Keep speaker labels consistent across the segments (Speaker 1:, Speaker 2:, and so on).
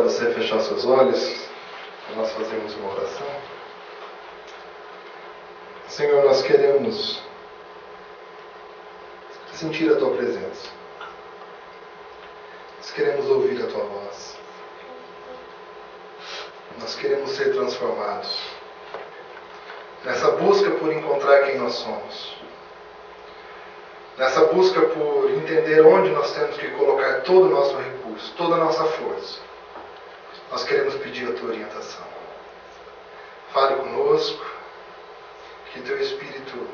Speaker 1: você fechar seus olhos, para nós fazermos uma oração. Senhor, nós queremos sentir a Tua presença. Nós queremos ouvir a Tua voz. Nós queremos ser transformados nessa busca por encontrar quem nós somos. Nessa busca por entender onde nós temos que colocar todo o nosso recurso, toda a nossa força. Nós queremos pedir a Tua orientação. Fale conosco, que Teu Espírito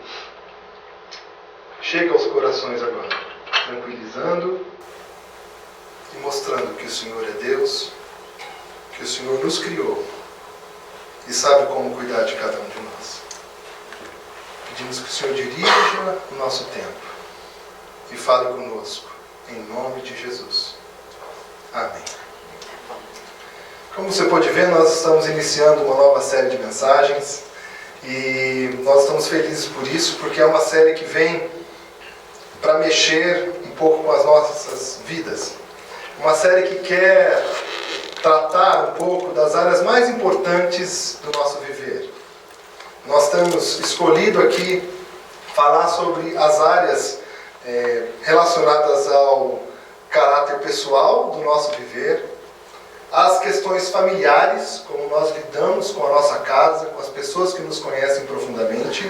Speaker 1: chegue aos corações agora, tranquilizando e mostrando que o Senhor é Deus, que o Senhor nos criou e sabe como cuidar de cada um de nós. Pedimos que o Senhor dirija o nosso tempo e fale conosco, em nome de Jesus. Amém. Como você pode ver, nós estamos iniciando uma nova série de mensagens e nós estamos felizes por isso, porque é uma série que vem para mexer um pouco com as nossas vidas. Uma série que quer tratar um pouco das áreas mais importantes do nosso viver. Nós temos escolhido aqui falar sobre as áreas relacionadas ao caráter pessoal do nosso viver, as questões familiares, como nós lidamos com a nossa casa, com as pessoas que nos conhecem profundamente.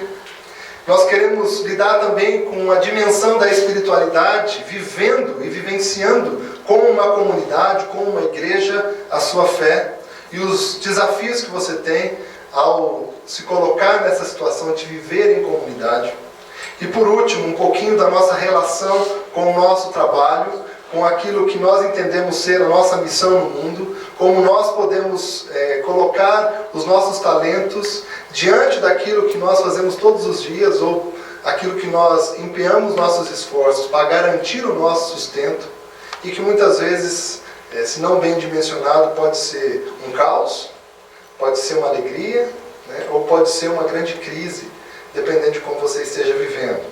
Speaker 1: Nós queremos lidar também com a dimensão da espiritualidade, vivendo e vivenciando como uma comunidade, como uma igreja, a sua fé e os desafios que você tem ao se colocar nessa situação de viver em comunidade. E por último, um pouquinho da nossa relação com o nosso trabalho, com aquilo que nós entendemos ser a nossa missão no mundo, como nós podemos colocar os nossos talentos diante daquilo que nós fazemos todos os dias, ou aquilo que nós empenhamos nossos esforços para garantir o nosso sustento, e que muitas vezes, se não bem dimensionado, pode ser um caos, pode ser uma alegria, né, ou pode ser uma grande crise, dependendo de como você esteja vivendo.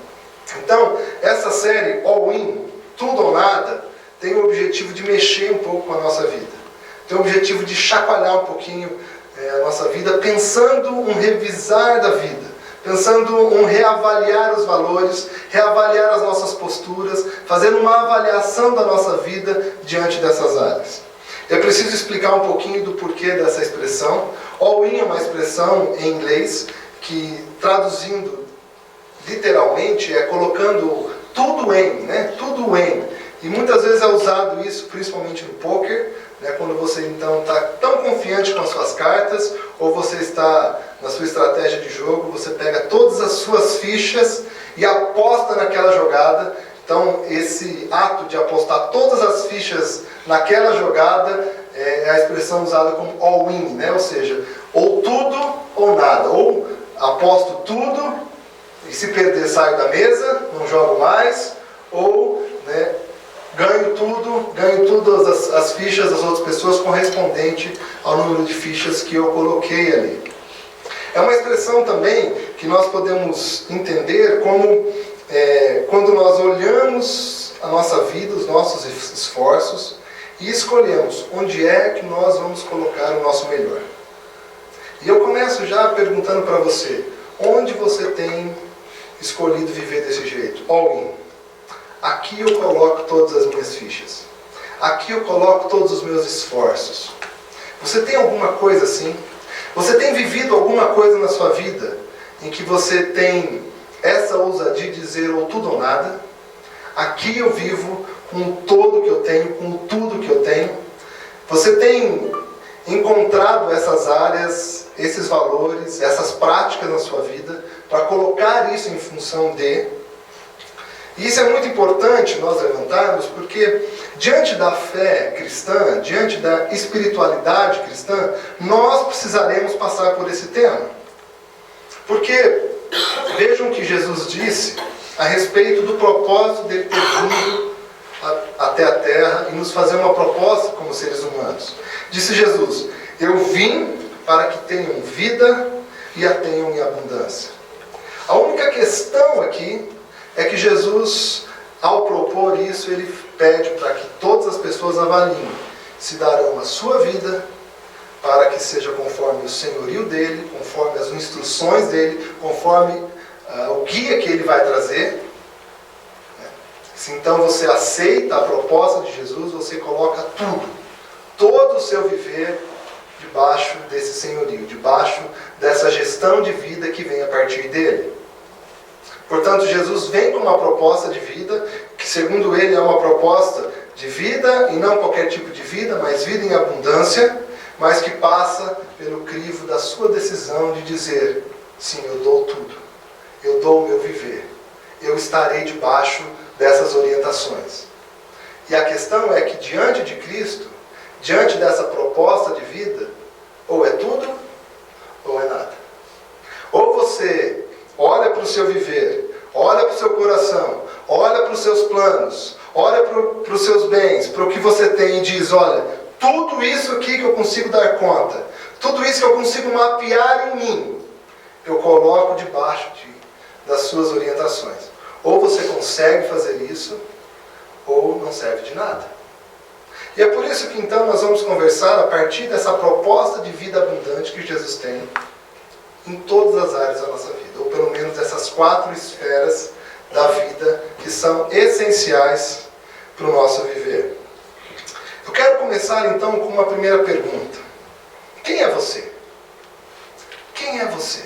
Speaker 1: Então, essa série All In, Tudo ou Nada, tem o objetivo de mexer um pouco com a nossa vida. Tem o objetivo de chacoalhar um pouquinho a nossa vida, pensando um revisar da vida, pensando um reavaliar os valores, reavaliar as nossas posturas, fazendo uma avaliação da nossa vida diante dessas áreas. É preciso explicar um pouquinho do porquê dessa expressão. All in é uma expressão em inglês que, traduzindo literalmente, é colocando tudo em, né? Tudo em. E muitas vezes é usado isso, principalmente no poker, né? Quando você então está tão confiante com as suas cartas, ou você está na sua estratégia de jogo, você pega todas as suas fichas e aposta naquela jogada. Então, esse ato de apostar todas as fichas naquela jogada é a expressão usada como all-in, né? Ou seja, ou tudo ou nada. Ou aposto tudo e se perder saio da mesa, não jogo mais, ou né, ganho todas as fichas das outras pessoas correspondente ao número de fichas que eu coloquei ali. É uma expressão também que nós podemos entender como quando nós olhamos a nossa vida, os nossos esforços e escolhemos onde é que nós vamos colocar o nosso melhor. E eu começo já perguntando para você, onde você tem escolhido viver desse jeito? All in. Aqui eu coloco todas as minhas fichas. Aqui eu coloco todos os meus esforços. Você tem alguma coisa assim? Você tem vivido alguma coisa na sua vida em que você tem essa ousadia de dizer ou tudo ou nada? Aqui eu vivo com todo que eu tenho, com tudo que eu tenho. Você tem encontrado essas áreas, esses valores, essas práticas na sua vida para colocar isso em função de... E isso é muito importante nós levantarmos, porque diante da fé cristã, diante da espiritualidade cristã, nós precisaremos passar por esse tema. Porque vejam o que Jesus disse a respeito do propósito dele ter vindo até a terra e nos fazer uma proposta como seres humanos. Disse Jesus, eu vim para que tenham vida e a tenham em abundância. A única questão aqui é que Jesus, ao propor isso, ele pede para que todas as pessoas avaliem se darão a sua vida para que seja conforme o senhorio dele, conforme as instruções dele, conforme o guia que ele vai trazer. Se então você aceita a proposta de Jesus, você coloca tudo, todo o seu viver debaixo desse senhorio, debaixo dessa gestão de vida que vem a partir dele. Portanto, Jesus vem com uma proposta de vida, que segundo ele é uma proposta de vida, e não qualquer tipo de vida, mas vida em abundância, mas que passa pelo crivo da sua decisão de dizer, sim, eu dou tudo, eu dou o meu viver, eu estarei debaixo dessas orientações. E a questão é que diante de Cristo, diante dessa proposta de vida, ou é tudo, ou é nada. Ou você olha para o seu viver, olha para o seu coração, olha para os seus planos, olha para os seus bens, para o que você tem e diz, olha, tudo isso aqui que eu consigo dar conta, tudo isso que eu consigo mapear em mim, eu coloco debaixo das suas orientações. Ou você consegue fazer isso, ou não serve de nada. E é por isso que então nós vamos conversar a partir dessa proposta de vida abundante que Jesus tem em todas as áreas da nossa vida, ou pelo menos essas 4 esferas da vida que são essenciais para o nosso viver. Eu quero começar então com uma primeira pergunta. Quem é você? Quem é você?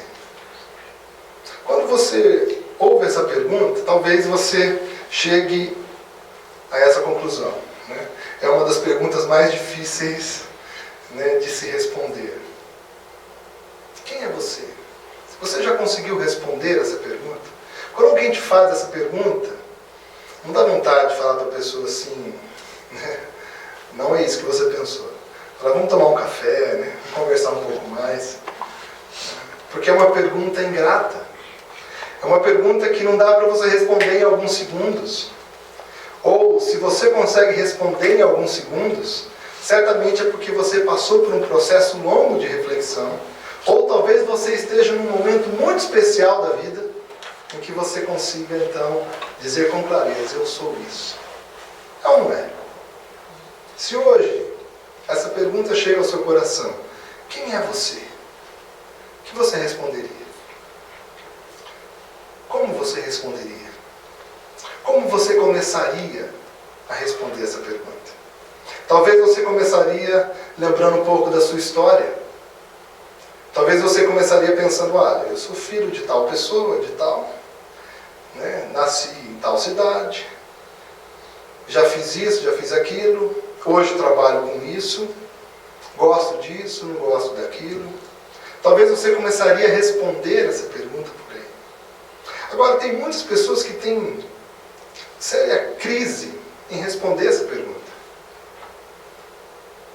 Speaker 1: Quando você ouve essa pergunta, talvez você chegue a essa conclusão, né? É uma das perguntas mais difíceis, né, de se responder. Quem é você? Se você já conseguiu responder essa pergunta, quando alguém te faz essa pergunta, não dá vontade de falar para a pessoa assim, né? Não é isso que você pensou. Fala, vamos tomar um café, né? Vamos conversar um pouco mais. Porque é uma pergunta ingrata. É uma pergunta que não dá para você responder em alguns segundos. Ou, se você consegue responder em alguns segundos, certamente é porque você passou por um processo longo de reflexão. Ou talvez você esteja num momento muito especial da vida, em que você consiga, então, dizer com clareza, eu sou isso. É ou não é? Se hoje essa pergunta chega ao seu coração, quem é você? O que você responderia? Como você responderia? Como você começaria a responder essa pergunta? Talvez você começaria lembrando um pouco da sua história. Talvez você começaria pensando, olha, eu sou filho de tal pessoa, de tal, né? Nasci em tal cidade, já fiz isso, já fiz aquilo, hoje trabalho com isso, gosto disso, não gosto daquilo. Talvez você começaria a responder essa pergunta por aí. Agora, tem muitas pessoas que têm séria crise em responder essa pergunta.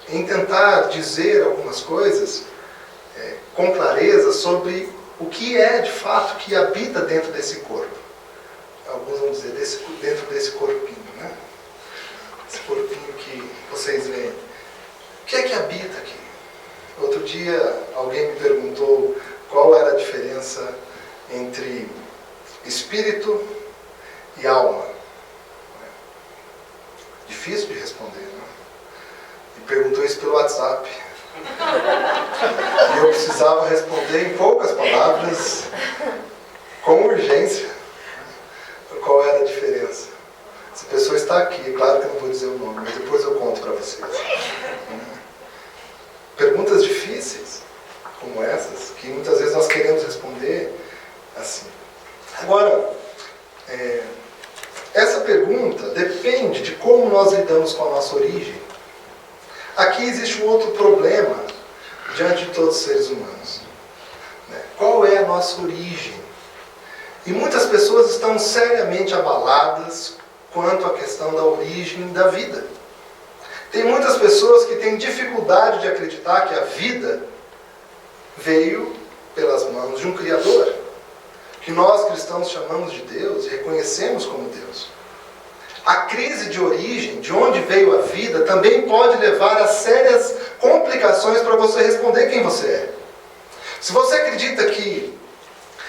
Speaker 1: Em tentar dizer algumas coisas com clareza sobre o que é de fato que habita dentro desse corpo. Alguns vão dizer dentro desse corpinho, né? Esse corpinho que vocês veem. O que é que habita aqui? Outro dia alguém me perguntou qual era a diferença entre espírito e alma. Difícil de responder, né? E perguntou isso pelo WhatsApp. E eu precisava responder em poucas palavras, com urgência, qual era a diferença. Essa pessoa está aqui, é claro que eu não vou dizer o nome, mas depois eu conto para vocês. Perguntas difíceis, como essas, que muitas vezes nós queremos responder assim. Agora, essa pergunta depende de como nós lidamos com a nossa origem. Aqui existe um outro problema diante de todos os seres humanos. Qual é a nossa origem? E muitas pessoas estão seriamente abaladas quanto à questão da origem da vida. Tem muitas pessoas que têm dificuldade de acreditar que a vida veio pelas mãos de um Criador, que nós cristãos chamamos de Deus e reconhecemos como Deus. A crise de origem, de onde veio a vida, também pode levar a sérias complicações para você responder quem você é. Se você acredita que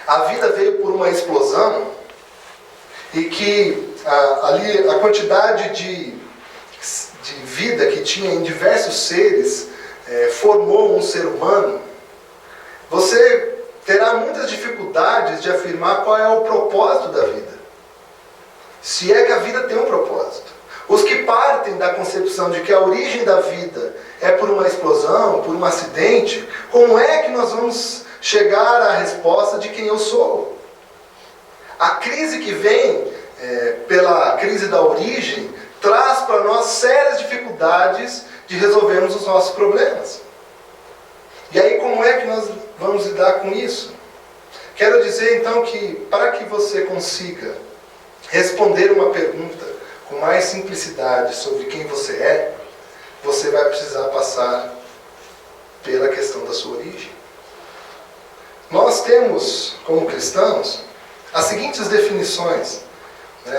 Speaker 1: a vida veio por uma explosão e que ali a quantidade de vida que tinha em diversos seres formou um ser humano, você terá muitas dificuldades de afirmar qual é o propósito da vida. Se é que a vida tem um propósito. Os que partem da concepção de que a origem da vida é por uma explosão, por um acidente, como é que nós vamos chegar à resposta de quem eu sou? A crise que vem pela crise da origem traz para nós sérias dificuldades de resolvermos os nossos problemas. E aí, como é que nós vamos lidar com isso? Quero dizer então que para que você consiga responder uma pergunta com mais simplicidade sobre quem você é, você vai precisar passar pela questão da sua origem. Nós temos, como cristãos, as seguintes definições.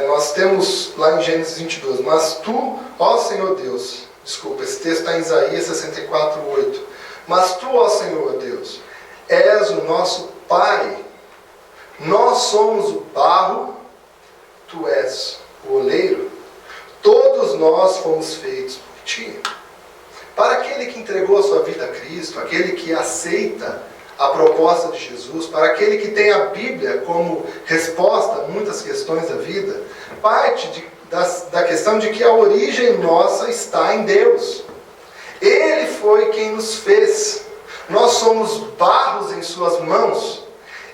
Speaker 1: Nós temos lá em Gênesis 22, mas tu, ó Senhor Deus, desculpa, esse texto está em Isaías 64:8. Mas tu, ó Senhor Deus, és o nosso Pai. Nós somos o barro, tu és o oleiro. Todos nós fomos feitos por ti. Para aquele que entregou a sua vida a Cristo, aquele que aceita a proposta de Jesus, para aquele que tem a Bíblia como resposta a muitas questões da vida, parte da questão de que a origem nossa está em Deus. Ele foi quem nos fez. Nós somos barros em suas mãos.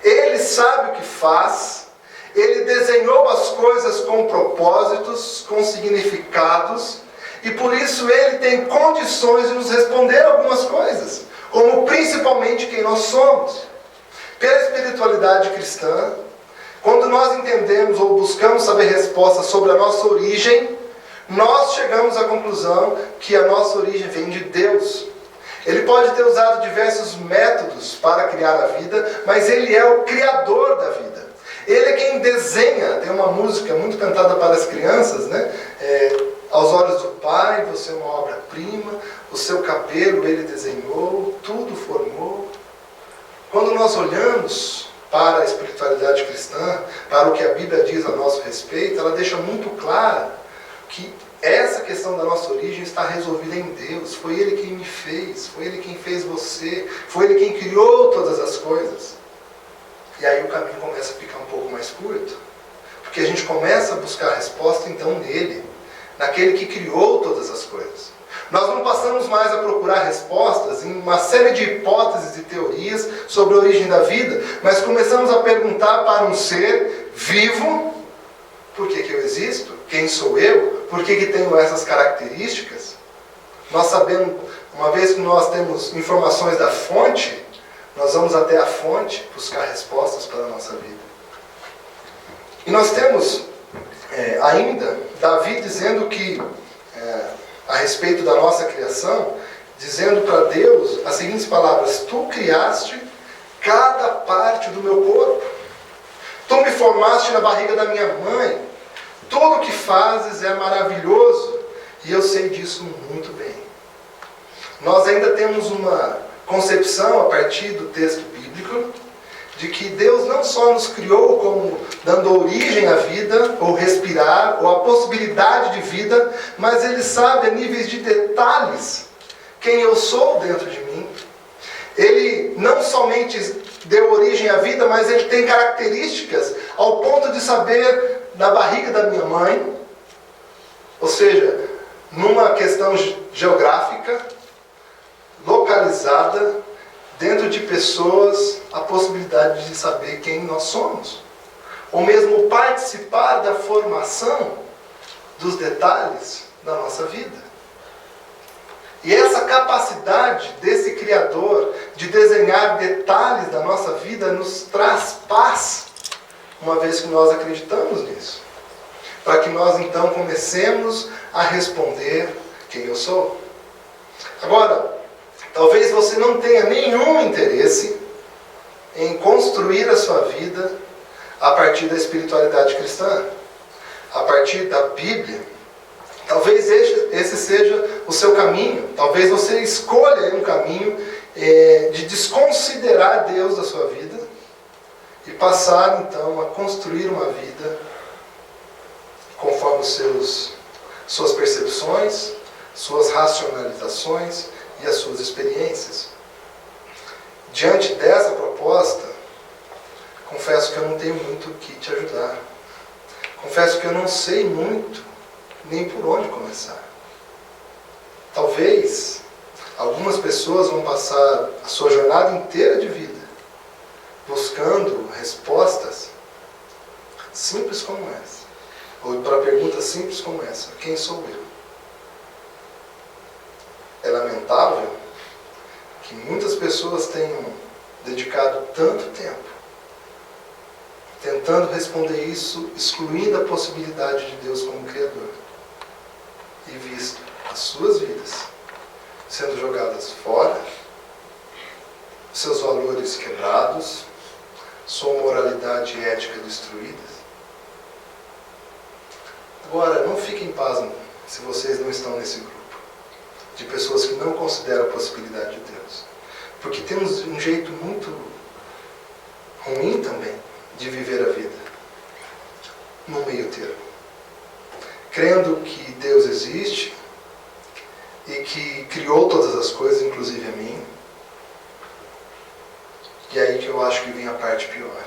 Speaker 1: Ele sabe o que faz. Ele desenhou as coisas com propósitos, com significados, e por isso ele tem condições de nos responder algumas coisas, como principalmente quem nós somos. Pela espiritualidade cristã, quando nós entendemos ou buscamos saber respostas sobre a nossa origem, nós chegamos à conclusão que a nossa origem vem de Deus. Ele pode ter usado diversos métodos para criar a vida, mas Ele é o Criador da vida. Ele é quem desenha. Tem uma música muito cantada para as crianças, né? Aos olhos do Pai, você é uma obra-prima, o seu cabelo Ele desenhou, tudo formou. Quando nós olhamos para a espiritualidade cristã, para o que a Bíblia diz a nosso respeito, ela deixa muito clara que essa questão da nossa origem está resolvida em Deus. Foi Ele quem me fez, foi Ele quem fez você, foi Ele quem criou todas as coisas. E aí o caminho começa a ficar um pouco mais curto, porque a gente começa a buscar a resposta então nele, naquele que criou todas as coisas. Nós não passamos mais a procurar respostas em uma série de hipóteses e teorias sobre a origem da vida, mas começamos a perguntar para um ser vivo: por que eu existo? Quem sou eu? Por que tenho essas características? Nós sabemos, uma vez que nós temos informações da fonte, nós vamos até a fonte buscar respostas para a nossa vida. E nós temos ainda Davi dizendo que, a respeito da nossa criação, dizendo para Deus as seguintes palavras: tu criaste cada parte do meu corpo. Tu me formaste na barriga da minha mãe. Tudo o que fazes é maravilhoso, e eu sei disso muito bem. Nós ainda temos uma concepção, a partir do texto bíblico, de que Deus não só nos criou como dando origem à vida, ou respirar, ou a possibilidade de vida, mas Ele sabe a níveis de detalhes quem eu sou dentro de mim. Ele não somente deu origem à vida, mas Ele tem características ao ponto de saber na barriga da minha mãe, ou seja, numa questão geográfica, localizada, dentro de pessoas, a possibilidade de saber quem nós somos. Ou mesmo participar da formação dos detalhes da nossa vida. E essa capacidade desse Criador de desenhar detalhes da nossa vida nos traz paz, uma vez que nós acreditamos nisso. Para que nós então comecemos a responder quem eu sou. Agora, talvez você não tenha nenhum interesse em construir a sua vida a partir da espiritualidade cristã, a partir da Bíblia. Talvez esse seja o seu caminho. Talvez você escolha um caminho de desconsiderar Deus da sua vida e passar então a construir uma vida conforme suas percepções, suas racionalizações e as suas experiências. Diante dessa proposta, confesso que eu não tenho muito o que te ajudar. Confesso que eu não sei muito nem por onde começar. Talvez algumas pessoas vão passar a sua jornada inteira de vida buscando respostas simples como essa, ou para perguntas simples como essa: quem sou eu? É lamentável que muitas pessoas tenham dedicado tanto tempo tentando responder isso, excluindo a possibilidade de Deus como Criador, e visto as suas vidas sendo jogadas fora, seus valores quebrados, sua moralidade e ética destruídas. Agora, não fiquem pasmos se vocês não estão nesse grupo de pessoas que não consideram a possibilidade de Deus. Porque temos um jeito muito ruim também de viver a vida, no meio termo. Crendo que Deus existe e que criou todas as coisas, inclusive a mim. E aí que eu acho que vem a parte pior.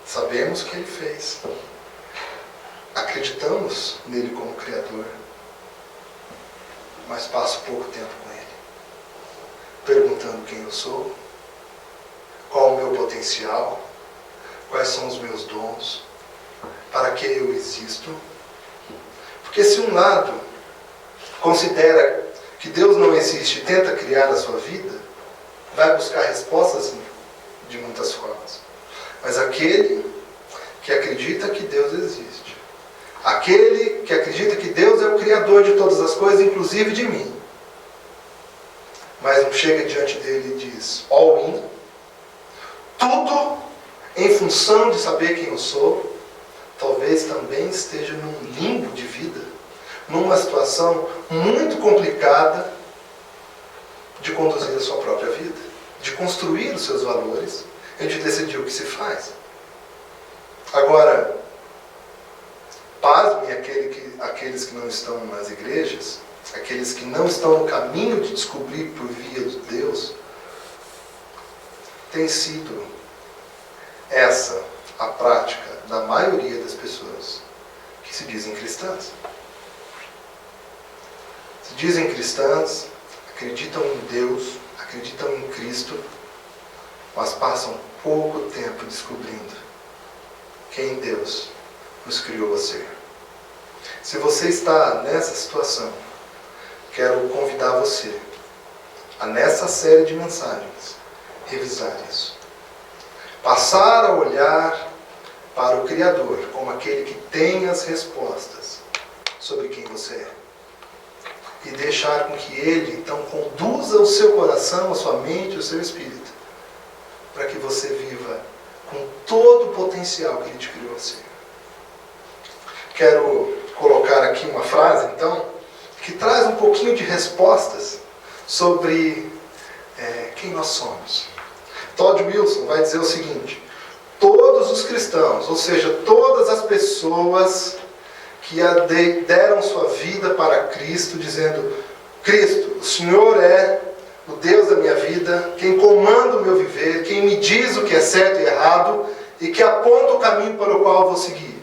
Speaker 1: Sabemos que Ele fez. Acreditamos nele como Criador. Mas passo pouco tempo com Ele, perguntando quem eu sou, qual o meu potencial, quais são os meus dons, para que eu existo. Porque se um lado considera que Deus não existe e tenta criar a sua vida, vai buscar respostas de muitas formas. Mas aquele que acredita que Deus existe, aquele que acredita que Deus é o Criador de todas as coisas, inclusive de mim, mas não chega diante dele e diz: all in, tudo em função de saber quem eu sou, talvez também esteja num limbo de vida, numa situação muito complicada de conduzir a sua própria vida, de construir os seus valores e de decidir o que se faz. Agora, pasmem aqueles que não estão nas igrejas, aqueles que não estão no caminho de descobrir por via de Deus. Tem sido essa a prática da maioria das pessoas que se dizem cristãs. Se dizem cristãs, acreditam em Deus, acreditam em Cristo, mas passam pouco tempo descobrindo quem Deus nos criou a ser. Se você está nessa situação, quero convidar você a, nessa série de mensagens, revisar isso. Passar a olhar para o Criador como aquele que tem as respostas sobre quem você é. E deixar com que Ele, então, conduza o seu coração, a sua mente, o seu espírito, para que você viva com todo o potencial que Ele te criou a ser. Quero colocar aqui uma frase, então, que traz um pouquinho de respostas sobre quem nós somos. Todd Wilson vai dizer o seguinte: todos os cristãos, ou seja, todas as pessoas que deram sua vida para Cristo, dizendo: Cristo, o Senhor é o Deus da minha vida, quem comanda o meu viver, quem me diz o que é certo e errado e que aponta o caminho para o qual eu vou seguir.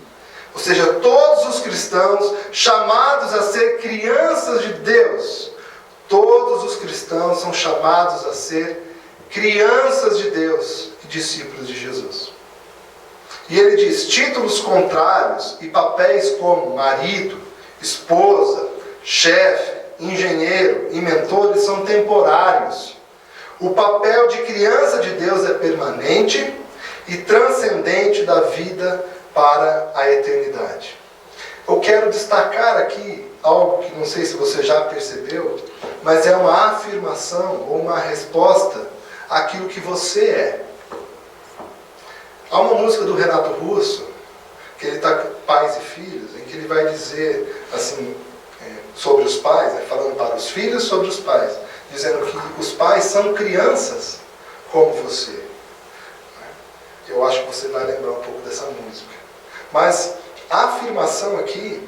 Speaker 1: Ou seja, todos os cristãos chamados a ser crianças de Deus, todos os cristãos são chamados a ser crianças de Deus e discípulos de Jesus. E ele diz: títulos contrários e papéis como marido, esposa, chefe, engenheiro e mentores são temporários. O papel de criança de Deus é permanente e transcendente da vida para a eternidade. Eu quero destacar aqui algo que não sei se você já percebeu, mas é uma afirmação ou uma resposta àquilo que você é. Há uma música do Renato Russo, que ele está Pais e Filhos, em que ele vai dizer assim, sobre os pais, falando para os filhos sobre os pais, dizendo que os pais são crianças como você. Eu acho que você vai lembrar um pouco dessa música. Mas a afirmação aqui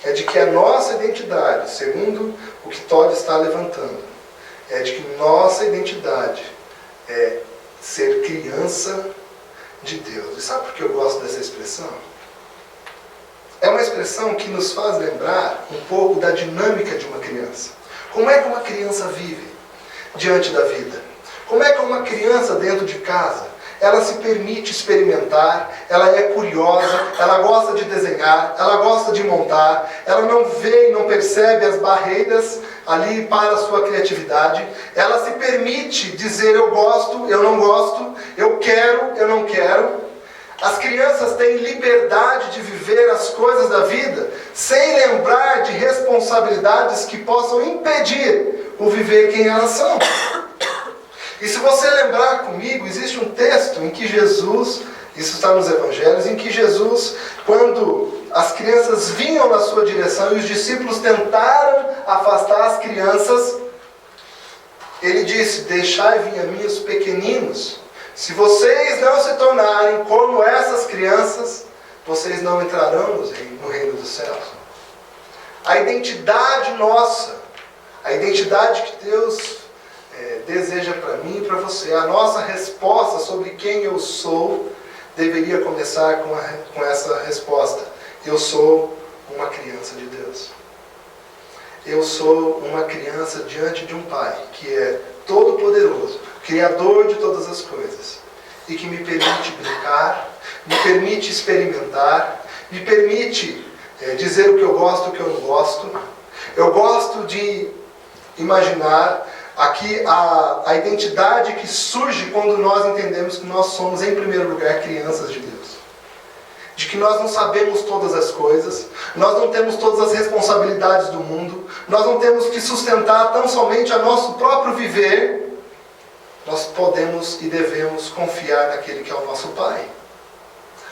Speaker 1: é de que a nossa identidade, segundo o que Todd está levantando, é de que nossa identidade é ser criança de Deus. E sabe por que eu gosto dessa expressão? É uma expressão que nos faz lembrar um pouco da dinâmica de uma criança. Como é que uma criança vive diante da vida? Como é que uma criança dentro de casa, ela se permite experimentar, ela é curiosa, ela gosta de desenhar, ela gosta de montar, ela não vê e não percebe as barreiras ali para a sua criatividade, ela se permite dizer eu gosto, eu não gosto, eu quero, eu não quero. As crianças têm liberdade de viver as coisas da vida sem lembrar de responsabilidades que possam impedir o viver quem elas são. E se você lembrar comigo, existe um texto em que Jesus, isso está nos evangelhos, em que Jesus, quando as crianças vinham na sua direção e os discípulos tentaram afastar as crianças, ele disse, deixai vir a mim os pequeninos. Se vocês não se tornarem como essas crianças, vocês não entrarão no reino dos céus. A identidade nossa, a identidade que Deus deseja para mim e para você, a nossa resposta sobre quem eu sou, deveria começar com essa resposta. Eu sou uma criança de Deus. Eu sou uma criança diante de um Pai que é todo-poderoso, Criador de todas as coisas, e que me permite brincar, me permite experimentar, me permite dizer o que eu gosto e o que eu não gosto. Eu gosto de imaginar aqui a identidade que surge quando nós entendemos que nós somos, em primeiro lugar, crianças de Deus. De que nós não sabemos todas as coisas, nós não temos todas as responsabilidades do mundo, nós não temos que sustentar tão somente a nosso próprio viver. Nós podemos e devemos confiar naquele que é o nosso Pai.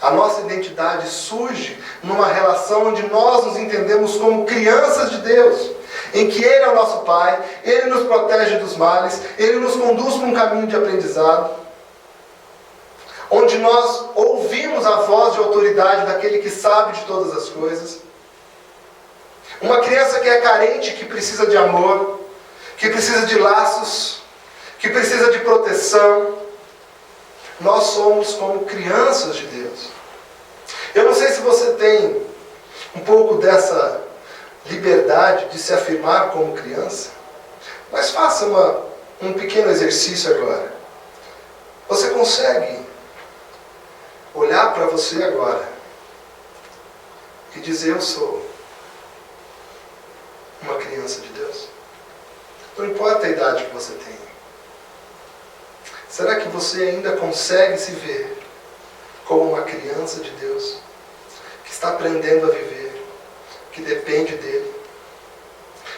Speaker 1: A nossa identidade surge numa relação onde nós nos entendemos como crianças de Deus, em que Ele é o nosso Pai, Ele nos protege dos males, Ele nos conduz para um caminho de aprendizado, onde nós ouvimos a voz de autoridade daquele que sabe de todas as coisas. Uma criança que é carente, que precisa de amor, que precisa de laços, que precisa de proteção. Nós somos como crianças de Deus. Eu não sei se você tem um pouco dessa liberdade de se afirmar como criança, mas faça um pequeno exercício agora. Você consegue olhar para você agora e dizer, eu sou uma criança de Deus? Não importa a idade que você tenha. Será que você ainda consegue se ver como uma criança de Deus, que está aprendendo a viver, que depende dele?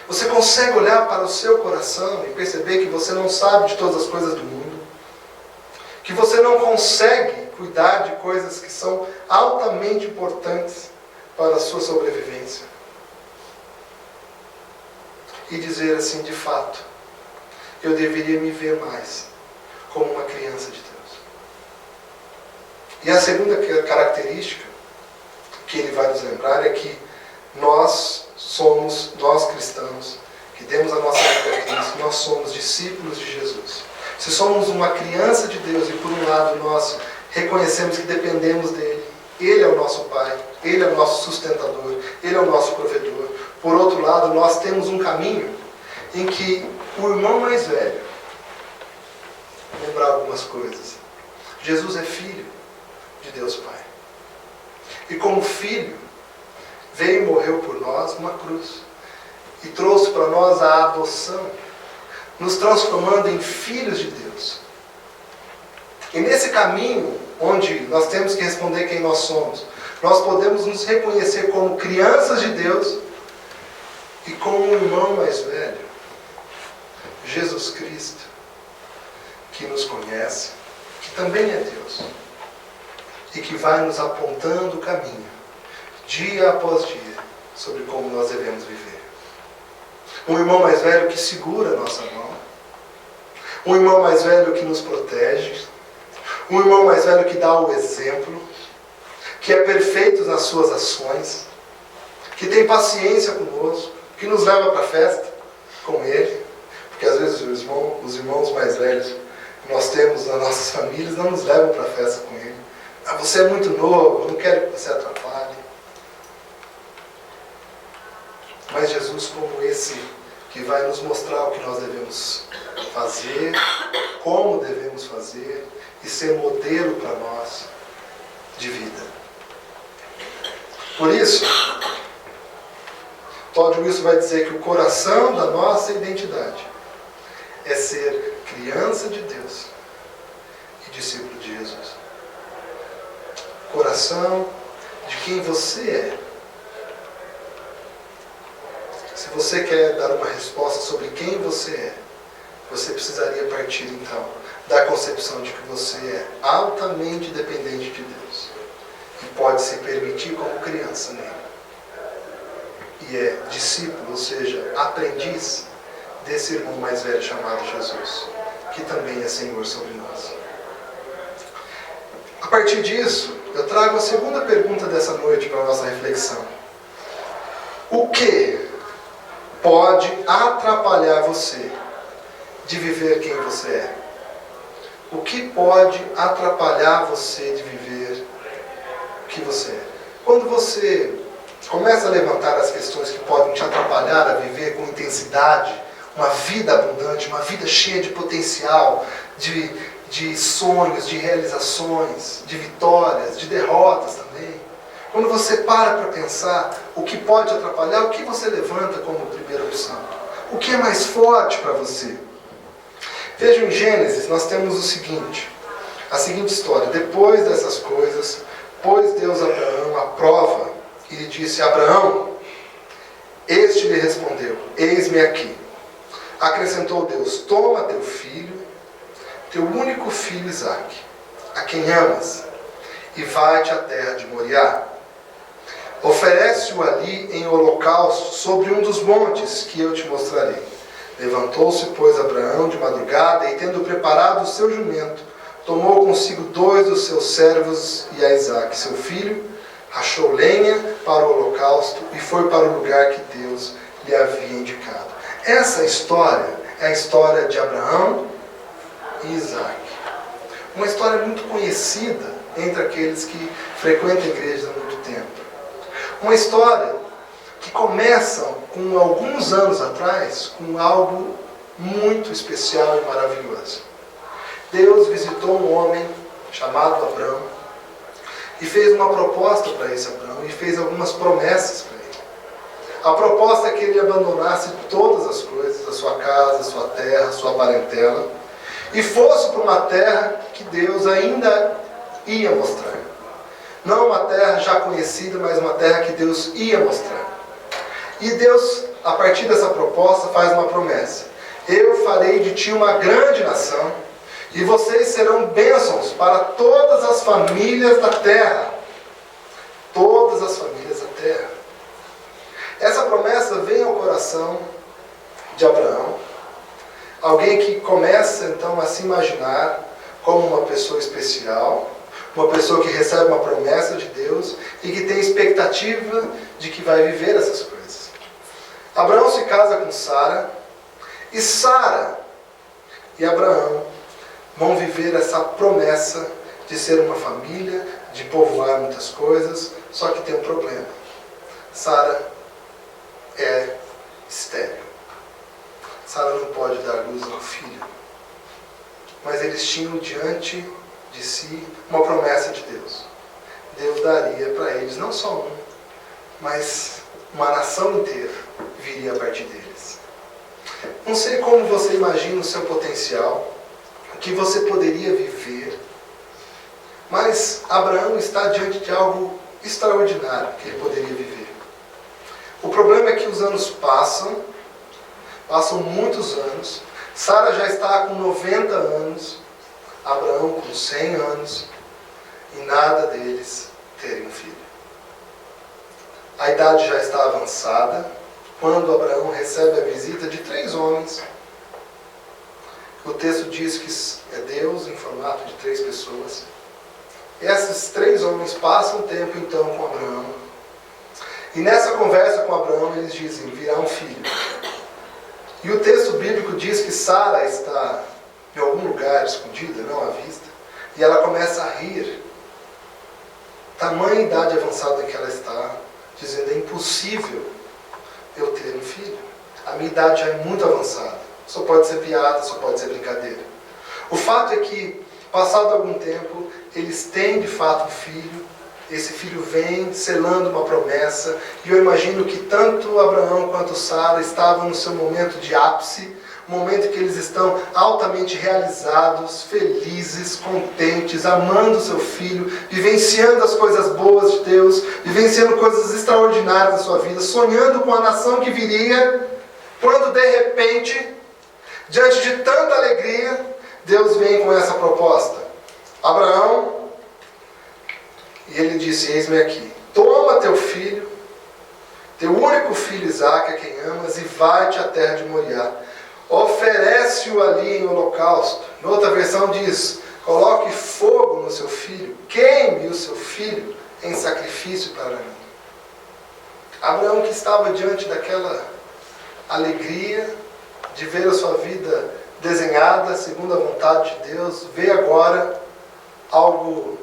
Speaker 1: Você consegue olhar para o seu coração e perceber que você não sabe de todas as coisas do mundo? Que você não consegue cuidar de coisas que são altamente importantes para a sua sobrevivência? E dizer assim, de fato, eu deveria me ver mais como uma criança de Deus. E a segunda característica que ele vai nos lembrar é que nós cristãos, que temos a nossa vida em Cristo, nós somos discípulos de Jesus. Se somos uma criança de Deus e por um lado nós reconhecemos que dependemos dele, Ele é o nosso Pai, Ele é o nosso sustentador, Ele é o nosso provedor. Por outro lado, nós temos um caminho em que o irmão mais velho, lembrar algumas coisas. Jesus é filho de Deus Pai. E como filho, veio e morreu por nós numa cruz. E trouxe para nós a adoção, nos transformando em filhos de Deus. E nesse caminho, onde nós temos que responder quem nós somos, nós podemos nos reconhecer como crianças de Deus e como um irmão mais velho, Jesus Cristo, que nos conhece, que também é Deus, e que vai nos apontando o caminho, dia após dia, sobre como nós devemos viver. Um irmão mais velho que segura a nossa mão, um irmão mais velho que nos protege, um irmão mais velho que dá o exemplo, que é perfeito nas suas ações, que tem paciência conosco, que nos leva para a festa com Ele, porque às vezes os irmãos mais velhos que nós temos nas nossas famílias não nos levam para a festa com Ele. Ah, você é muito novo, não quero que você atrapalhe. Mas Jesus, como esse que vai nos mostrar o que nós devemos fazer, como devemos fazer e ser modelo para nós de vida. Por isso, Todd Wilson vai dizer que o coração da nossa identidade é ser criança de Deus e discípulo de Jesus. Coração de quem você é. Se você quer dar uma resposta sobre quem você é, você precisaria partir então da concepção de que você é altamente dependente de Deus e pode se permitir como criança nele. E é discípulo, ou seja, aprendiz desse irmão mais velho chamado Jesus, que também é Senhor sobre nós. A partir disso, eu trago a segunda pergunta dessa noite para a nossa reflexão. O que pode atrapalhar você de viver quem você é? O que pode atrapalhar você de viver o que você é? Quando você começa a levantar as questões que podem te atrapalhar a viver com intensidade uma vida abundante, uma vida cheia de potencial, de sonhos, de realizações, de vitórias, de derrotas também. Quando você para pensar o que pode atrapalhar, o que você levanta como primeira opção? O que é mais forte para você? Vejam, em Gênesis nós temos o seguinte, a seguinte história. Depois dessas coisas, pôs Deus a Abraão à prova e lhe disse: Abraão, este lhe respondeu: eis-me aqui. Acrescentou Deus: toma teu filho, teu único filho Isaque, a quem amas, e vai-te à terra de Moriá. Oferece-o ali em holocausto sobre um dos montes que eu te mostrarei. Levantou-se, pois, Abraão de madrugada, e tendo preparado o seu jumento, tomou consigo 2 dos seus servos e a Isaque, seu filho, rachou lenha para o holocausto e foi para o lugar que Deus lhe havia indicado. Essa história é a história de Abraão e Isaque. Uma história muito conhecida entre aqueles que frequentam a igreja há muito tempo. Uma história que começa com alguns anos atrás com algo muito especial e maravilhoso. Deus visitou um homem chamado Abraão e fez uma proposta para esse Abraão e fez algumas promessas para ele. A proposta é que ele abandonasse todas as coisas, a sua casa, a sua terra, a sua parentela, e fosse para uma terra que Deus ainda ia mostrar. Não uma terra já conhecida, mas uma terra que Deus ia mostrar. E Deus, a partir dessa proposta, faz uma promessa: eu farei de ti uma grande nação, e vocês serão bênçãos para todas as famílias da terra. Todas as famílias da terra. Essa promessa vem ao coração de Abraão. Alguém que começa então a se imaginar como uma pessoa especial, uma pessoa que recebe uma promessa de Deus e que tem expectativa de que vai viver essas coisas. Abraão se casa com Sara, e Sara e Abraão vão viver essa promessa de ser uma família, de povoar muitas coisas, só que tem um problema. Sara é estéril. Sara não pode dar luz ao filho. Mas eles tinham diante de si uma promessa de Deus. Deus daria para eles não só um, mas uma nação inteira viria a partir deles. Não sei como você imagina o seu potencial, o que você poderia viver, mas Abraão está diante de algo extraordinário que ele poderia viver. O problema é que os anos passam muitos anos. Sara já está com 90 anos, Abraão com 100 anos, e nada deles terem um filho. A idade já está avançada, quando Abraão recebe a visita de 3 homens. O texto diz que é Deus em formato de 3 pessoas. E esses 3 homens passam tempo então com Abraão. E nessa conversa com Abraão, eles dizem, virá um filho. E o texto bíblico diz que Sara está em algum lugar escondida, não à vista, e ela começa a rir. Tamanha idade avançada que ela está, dizendo, é impossível eu ter um filho. A minha idade já é muito avançada. Só pode ser piada, só pode ser brincadeira. O fato é que, passado algum tempo, eles têm de fato um filho. Esse filho vem selando uma promessa. E eu imagino que tanto Abraão quanto Sara estavam no seu momento de ápice. Um momento que eles estão altamente realizados, felizes, contentes, amando seu filho, vivenciando as coisas boas de Deus, vivenciando coisas extraordinárias na sua vida, sonhando com a nação que viria, quando de repente, diante de tanta alegria, Deus vem com essa proposta. Abraão, e ele disse, eis-me aqui, toma teu filho, teu único filho Isaque, a quem amas, e vai-te à terra de Moriá. Oferece-o ali em holocausto. Em outra versão diz, coloque fogo no seu filho, queime o seu filho em sacrifício para mim. Abraão, que estava diante daquela alegria de ver a sua vida desenhada segundo a vontade de Deus, vê agora algo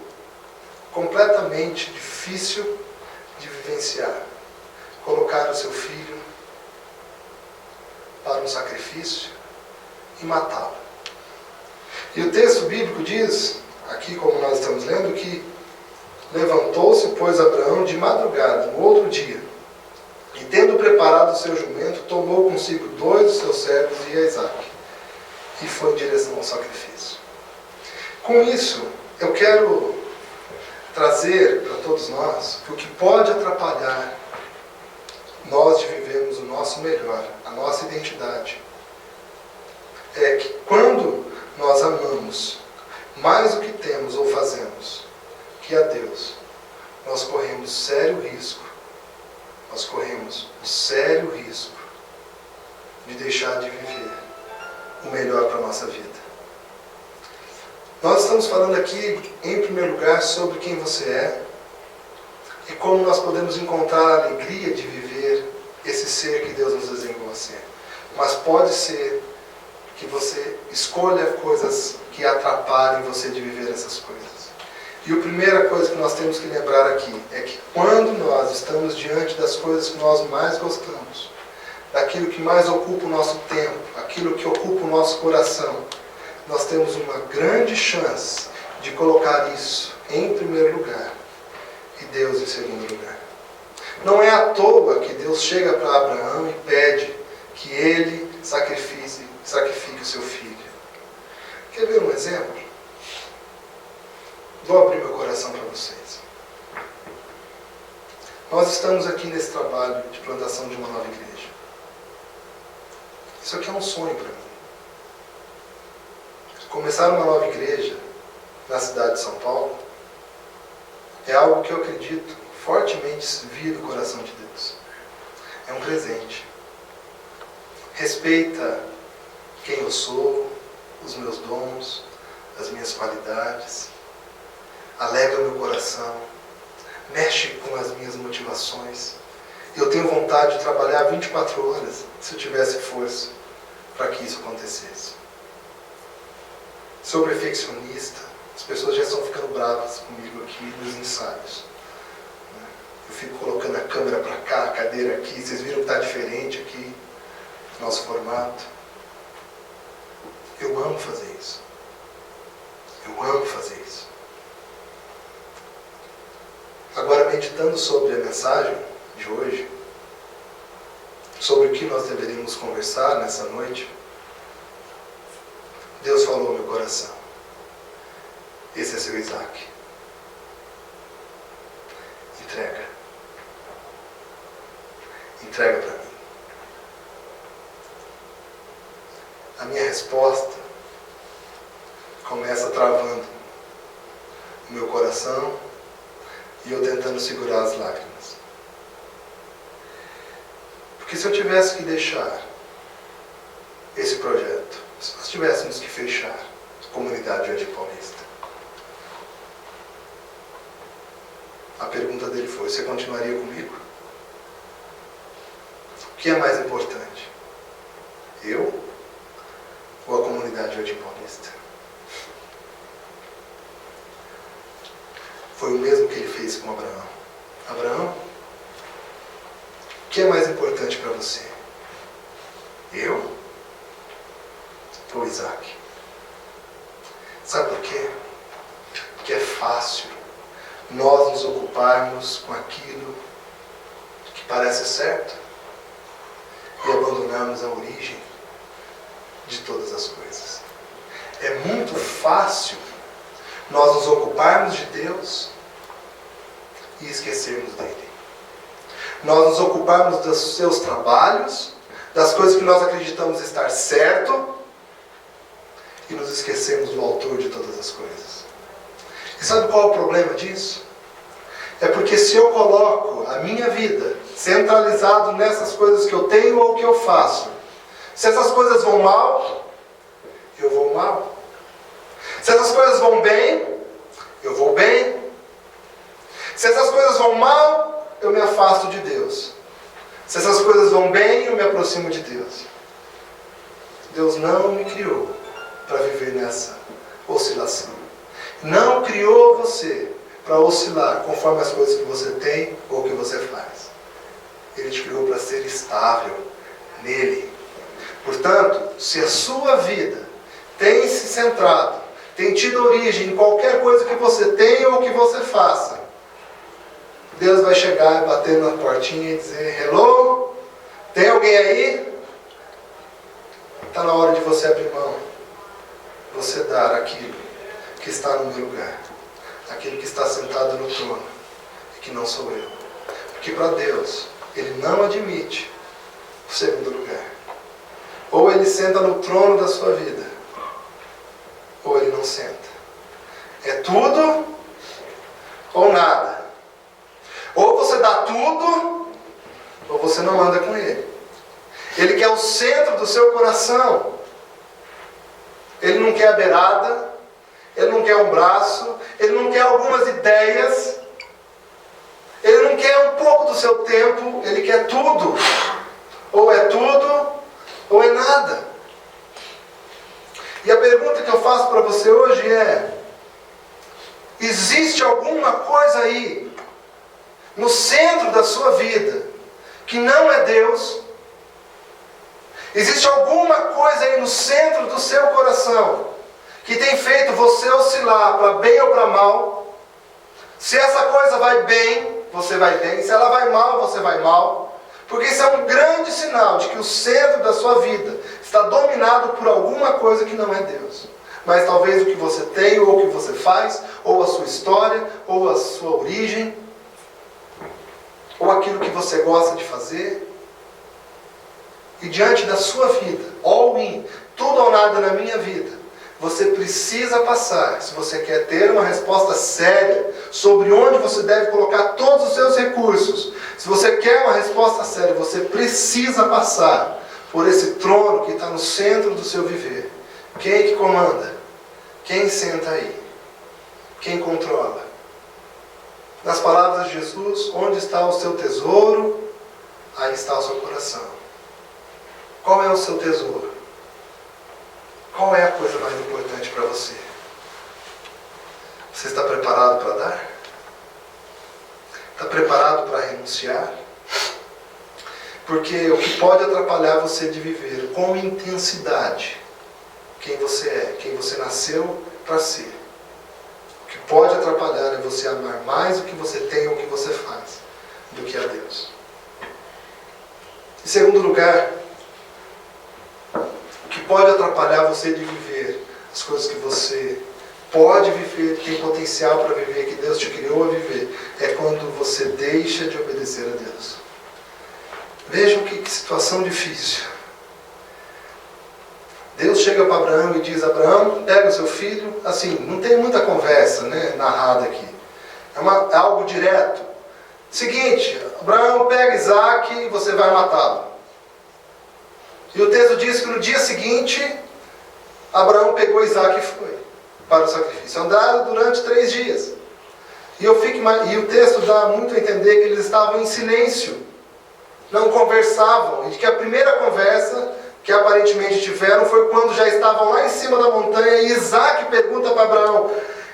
Speaker 1: completamente difícil de vivenciar. Colocar o seu filho para um sacrifício e matá-lo. E o texto bíblico diz, aqui como nós estamos lendo, que levantou-se, pois, Abraão de madrugada, no outro dia, e tendo preparado o seu jumento, tomou consigo 2 dos seus servos e a Isaque, e foi em direção ao sacrifício. Com isso, eu quero trazer para todos nós que o que pode atrapalhar nós de vivermos o nosso melhor, a nossa identidade, é que quando nós amamos mais o que temos ou fazemos que a Deus, nós corremos sério risco, de deixar de viver o melhor para a nossa vida. Nós estamos falando aqui, em primeiro lugar, sobre quem você é e como nós podemos encontrar a alegria de viver esse ser que Deus nos desenhou a ser. Mas pode ser que você escolha coisas que atrapalhem você de viver essas coisas. E a primeira coisa que nós temos que lembrar aqui é que quando nós estamos diante das coisas que nós mais gostamos, daquilo que mais ocupa o nosso tempo, aquilo que ocupa o nosso coração, nós temos uma grande chance de colocar isso em primeiro lugar e Deus em segundo lugar. Não é à toa que Deus chega para Abraão e pede que ele sacrifique o seu filho. Quer ver um exemplo? Vou abrir meu coração para vocês. Nós estamos aqui nesse trabalho de plantação de uma nova igreja. Isso aqui é um sonho para mim. Começar uma nova igreja na cidade de São Paulo é algo que eu acredito fortemente vir do coração de Deus. É um presente. Respeita quem eu sou, os meus dons, as minhas qualidades. Alegra meu coração. Mexe com as minhas motivações. Eu tenho vontade de trabalhar 24 horas, se eu tivesse força, para que isso acontecesse. Sou perfeccionista. As pessoas já estão ficando bravas comigo aqui nos ensaios. Eu fico colocando a câmera para cá, a cadeira aqui. Vocês viram que está diferente aqui, nosso formato. Eu amo fazer isso. Eu amo fazer isso. Agora, meditando sobre a mensagem de hoje, sobre o que nós deveríamos conversar nessa noite, Deus falou ao meu coração. Esse é seu Isaque. Entrega. Entrega para mim. A minha resposta começa travando o meu coração e eu tentando segurar as lágrimas. Porque se eu tivesse que deixar esse projeto, se nós tivéssemos que fechar a comunidade Jardim Paulista, a pergunta dele foi, você continuaria comigo? O que é mais importante? Eu ou a comunidade Jardim Paulista? Foi o mesmo que ele fez com Abraão. Abraão, o que é mais importante para você? Eu ou Isaac? Sabe por quê? Porque é fácil nós nos ocuparmos com aquilo que parece certo e abandonarmos a origem de todas as coisas. É muito fácil nós nos ocuparmos de Deus e esquecermos dele. Nós nos ocuparmos dos seus trabalhos, das coisas que nós acreditamos estar certo, e nos esquecemos do autor de todas as coisas. E sabe qual é o problema disso? É porque se eu coloco a minha vida centralizado nessas coisas que eu tenho ou que eu faço, se essas coisas vão mal, eu vou mal. Se essas coisas vão bem, eu vou bem. Se essas coisas vão mal, eu me afasto de Deus. Se essas coisas vão bem, eu me aproximo de Deus. Deus não me criou para viver nessa oscilação. Não criou você para oscilar conforme as coisas que você tem ou que você faz. Ele te criou para ser estável nele. Portanto, se a sua vida tem se centrado, tem tido origem em qualquer coisa que você tenha ou que você faça, Deus vai chegar e bater na portinha e dizer: hello? Tem alguém aí? Está na hora de você abrir mão. Você dar aquilo que está no meu lugar. Aquele que está sentado no trono. E que não sou eu. Porque para Deus, Ele não admite o segundo lugar. Ou Ele senta no trono da sua vida, ou Ele não senta. É tudo ou nada. Ou você dá tudo, ou você não anda com Ele. Ele quer o centro do seu coração. Ele não quer a beirada, Ele não quer um braço, Ele não quer algumas ideias, Ele não quer um pouco do seu tempo, Ele quer tudo. Ou é tudo, ou é nada. E a pergunta que eu faço para você hoje é: existe alguma coisa aí, no centro da sua vida, que não é Deus? Existe alguma coisa aí no centro do seu coração que tem feito você oscilar para bem ou para mal? Se essa coisa vai bem, você vai bem. Se ela vai mal, você vai mal. Porque isso é um grande sinal de que o centro da sua vida está dominado por alguma coisa que não é Deus. Mas talvez o que você tem, ou o que você faz, ou a sua história, ou a sua origem, ou aquilo que você gosta de fazer. E diante da sua vida, all in, tudo ou nada na minha vida, você precisa passar, se você quer ter uma resposta séria sobre onde você deve colocar todos os seus recursos, se você quer uma resposta séria, você precisa passar por esse trono que está no centro do seu viver. Quem é que comanda? Quem senta aí? Quem controla? Nas palavras de Jesus, onde está o seu tesouro, aí está o seu coração. Qual é o seu tesouro? Qual é a coisa mais importante para você? Você está preparado para dar? Está preparado para renunciar? Porque o que pode atrapalhar você de viver com intensidade quem você é, quem você nasceu para ser. O que pode atrapalhar é você amar mais o que você tem ou o que você faz do que a Deus. Em segundo lugar, o que pode atrapalhar você de viver as coisas que você pode viver, tem potencial para viver, que Deus te criou a viver, é quando você deixa de obedecer a Deus. Vejam que situação difícil. Deus chega para Abraão e diz: Abraão, pega o seu filho. Assim, não tem muita conversa, né, narrada aqui. É algo direto. Seguinte, Abraão, pega Isaac e você vai matá-lo. E o texto diz que no dia seguinte, Abraão pegou Isaac e foi para o sacrifício. Andaram durante 3 dias. E o texto dá muito a entender que eles estavam em silêncio não conversavam, e que a primeira conversa que aparentemente tiveram foi quando já estavam lá em cima da montanha, e Isaac pergunta para Abraão: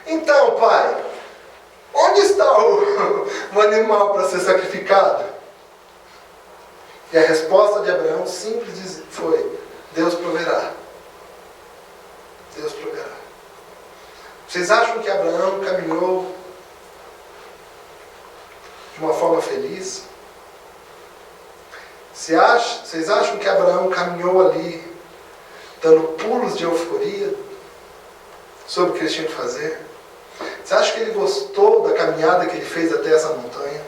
Speaker 1: então, pai, onde está o animal para ser sacrificado? E a resposta de Abraão simples foi: Deus proverá. Deus proverá. Vocês acham que Abraão caminhou de uma forma feliz? Vocês acham que Abraão caminhou ali dando pulos de euforia sobre o que eles tinham que fazer? Você acha que ele gostou da caminhada que ele fez até essa montanha?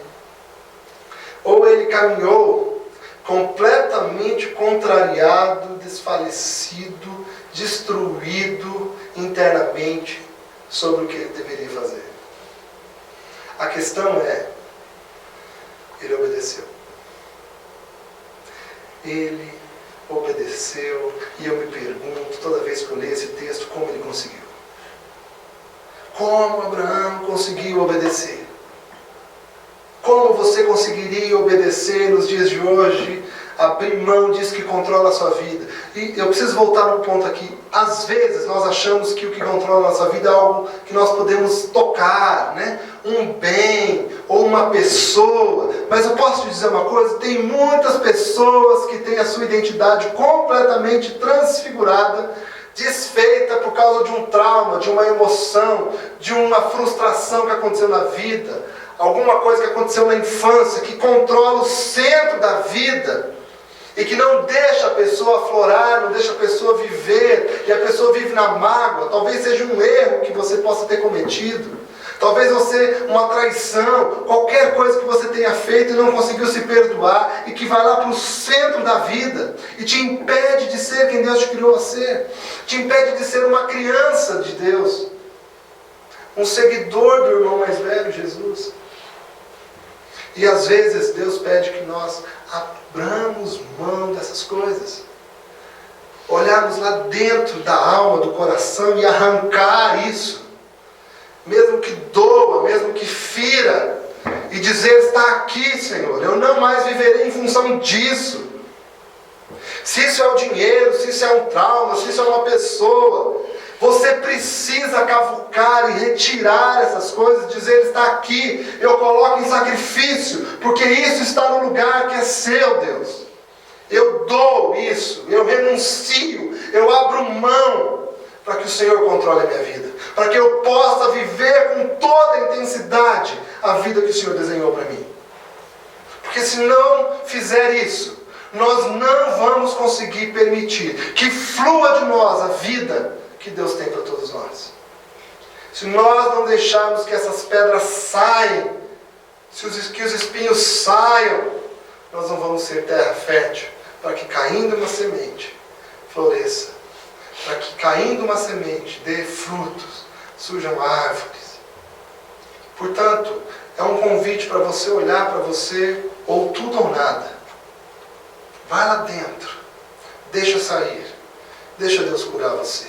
Speaker 1: Ou ele caminhou completamente contrariado, desfalecido, destruído internamente sobre o que ele deveria fazer? A questão é, ele obedeceu. Ele obedeceu, e eu me pergunto, toda vez que eu leio esse texto, como ele conseguiu? Como Abraão conseguiu obedecer? Como você conseguiria obedecer nos dias de hoje? Abrir mão disso que controla a sua vida. E eu preciso voltar num ponto aqui. Às vezes nós achamos que o que controla a nossa vida é algo que nós podemos tocar, né? Um bem ou uma pessoa. Mas eu posso te dizer uma coisa: tem muitas pessoas que têm a sua identidade completamente transfigurada, desfeita por causa de um trauma, de uma emoção, de uma frustração que aconteceu na vida, alguma coisa que aconteceu na infância, que controla o centro da vida e que não deixa a pessoa aflorar, não deixa a pessoa viver, e a pessoa vive na mágoa. Talvez seja um erro que você possa ter cometido, talvez você, uma traição, qualquer coisa que você tenha feito e não conseguiu se perdoar, e que vai lá para o centro da vida e te impede de ser quem Deus te criou a ser, te impede de ser uma criança de Deus, um seguidor do irmão mais velho, Jesus. E às vezes Deus pede que nós abramos mão dessas coisas, olharmos lá dentro da alma, do coração, e arrancar isso, mesmo que doa, mesmo que fira, e dizer: está aqui, Senhor, eu não mais viverei em função disso. Se isso é o dinheiro, se isso é um trauma, se isso é uma pessoa, você precisa cavucar e retirar essas coisas, dizer: está aqui, eu coloco em sacrifício, porque isso está no lugar que é seu, Deus. Eu dou isso, eu renuncio, eu abro mão, para que o Senhor controle a minha vida, para que eu possa viver com toda a intensidade a vida que o Senhor desenhou para mim. Porque se não fizer isso, nós não vamos conseguir permitir que flua de nós a vida que Deus tem para todos nós. Se nós não deixarmos que essas pedras saiam, que os espinhos saiam, nós não vamos ser terra fértil, para que caindo uma semente, floresça, para que caindo uma semente, dê frutos, surjam árvores. Portanto, é um convite para você olhar para você, ou tudo ou nada. Vai lá dentro, deixa sair, deixa Deus curar você.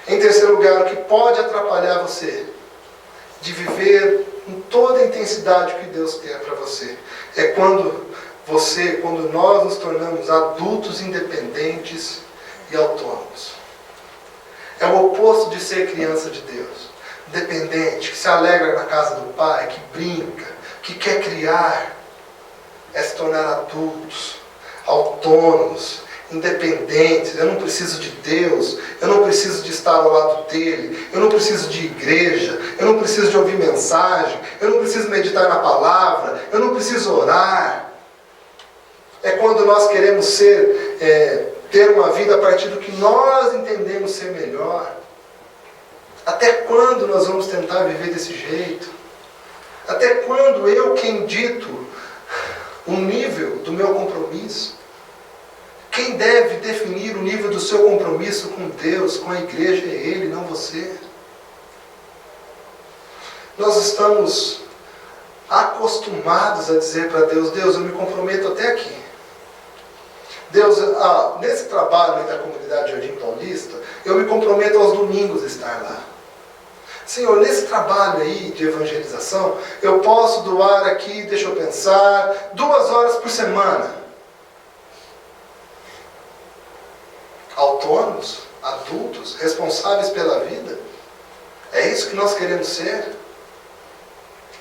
Speaker 1: Em terceiro lugar, o que pode atrapalhar você de viver com toda a intensidade que Deus quer para você, é quando nós nos tornamos adultos independentes e autônomos. É o oposto de ser criança de Deus, dependente, que se alegra na casa do pai, que brinca, que quer criar. É se tornar adultos, autônomos, independentes. Eu não preciso de Deus, eu não preciso de estar ao lado dele, eu não preciso de igreja, eu não preciso de ouvir mensagem, eu não preciso meditar na palavra, eu não preciso orar. É quando nós queremos ter uma vida a partir do que nós entendemos ser melhor. Até quando nós vamos tentar viver desse jeito? Até quando eu quem dito o nível do meu compromisso? Quem deve definir o nível do seu compromisso com Deus, com a igreja, é Ele, não você. Nós estamos acostumados a dizer para Deus: Deus, eu me comprometo até aqui. Deus, nesse trabalho da comunidade Jardim Paulista, eu me comprometo aos domingos a estar lá. Senhor, nesse trabalho aí de evangelização, eu posso doar aqui, deixa eu pensar, 2 horas por semana. Autônomos, adultos, responsáveis pela vida. É isso que nós queremos ser?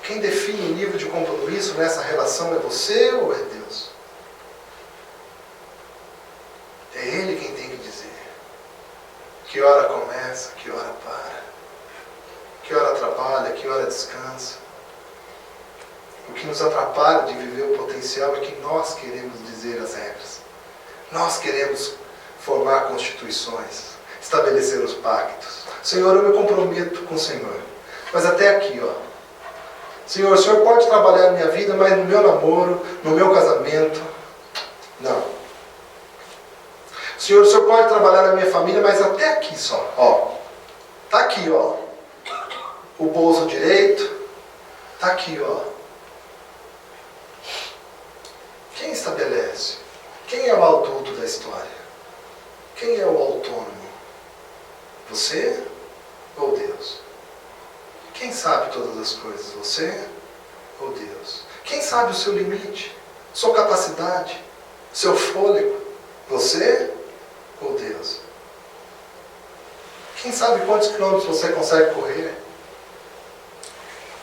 Speaker 1: Quem define o nível de compromisso nessa relação é você ou é Deus? É Ele quem tem que dizer que hora começa, que hora para, que hora trabalha, que hora descansa. O que nos atrapalha de viver o potencial é que nós queremos dizer as regras. Nós queremos formar constituições, estabelecer os pactos. Senhor, eu me comprometo com o Senhor. Mas até aqui, Senhor, o Senhor pode trabalhar na minha vida, mas no meu namoro, no meu casamento, não. Senhor, o Senhor pode trabalhar na minha família, mas até aqui só. Está aqui, o bolso direito. Está aqui, Quem estabelece? Quem é o adulto da história? Quem é o autônomo? Você ou Deus? Quem sabe todas as coisas? Você ou Deus? Quem sabe o seu limite? Sua capacidade? Seu fôlego? Você ou Deus? Quem sabe quantos quilômetros você consegue correr?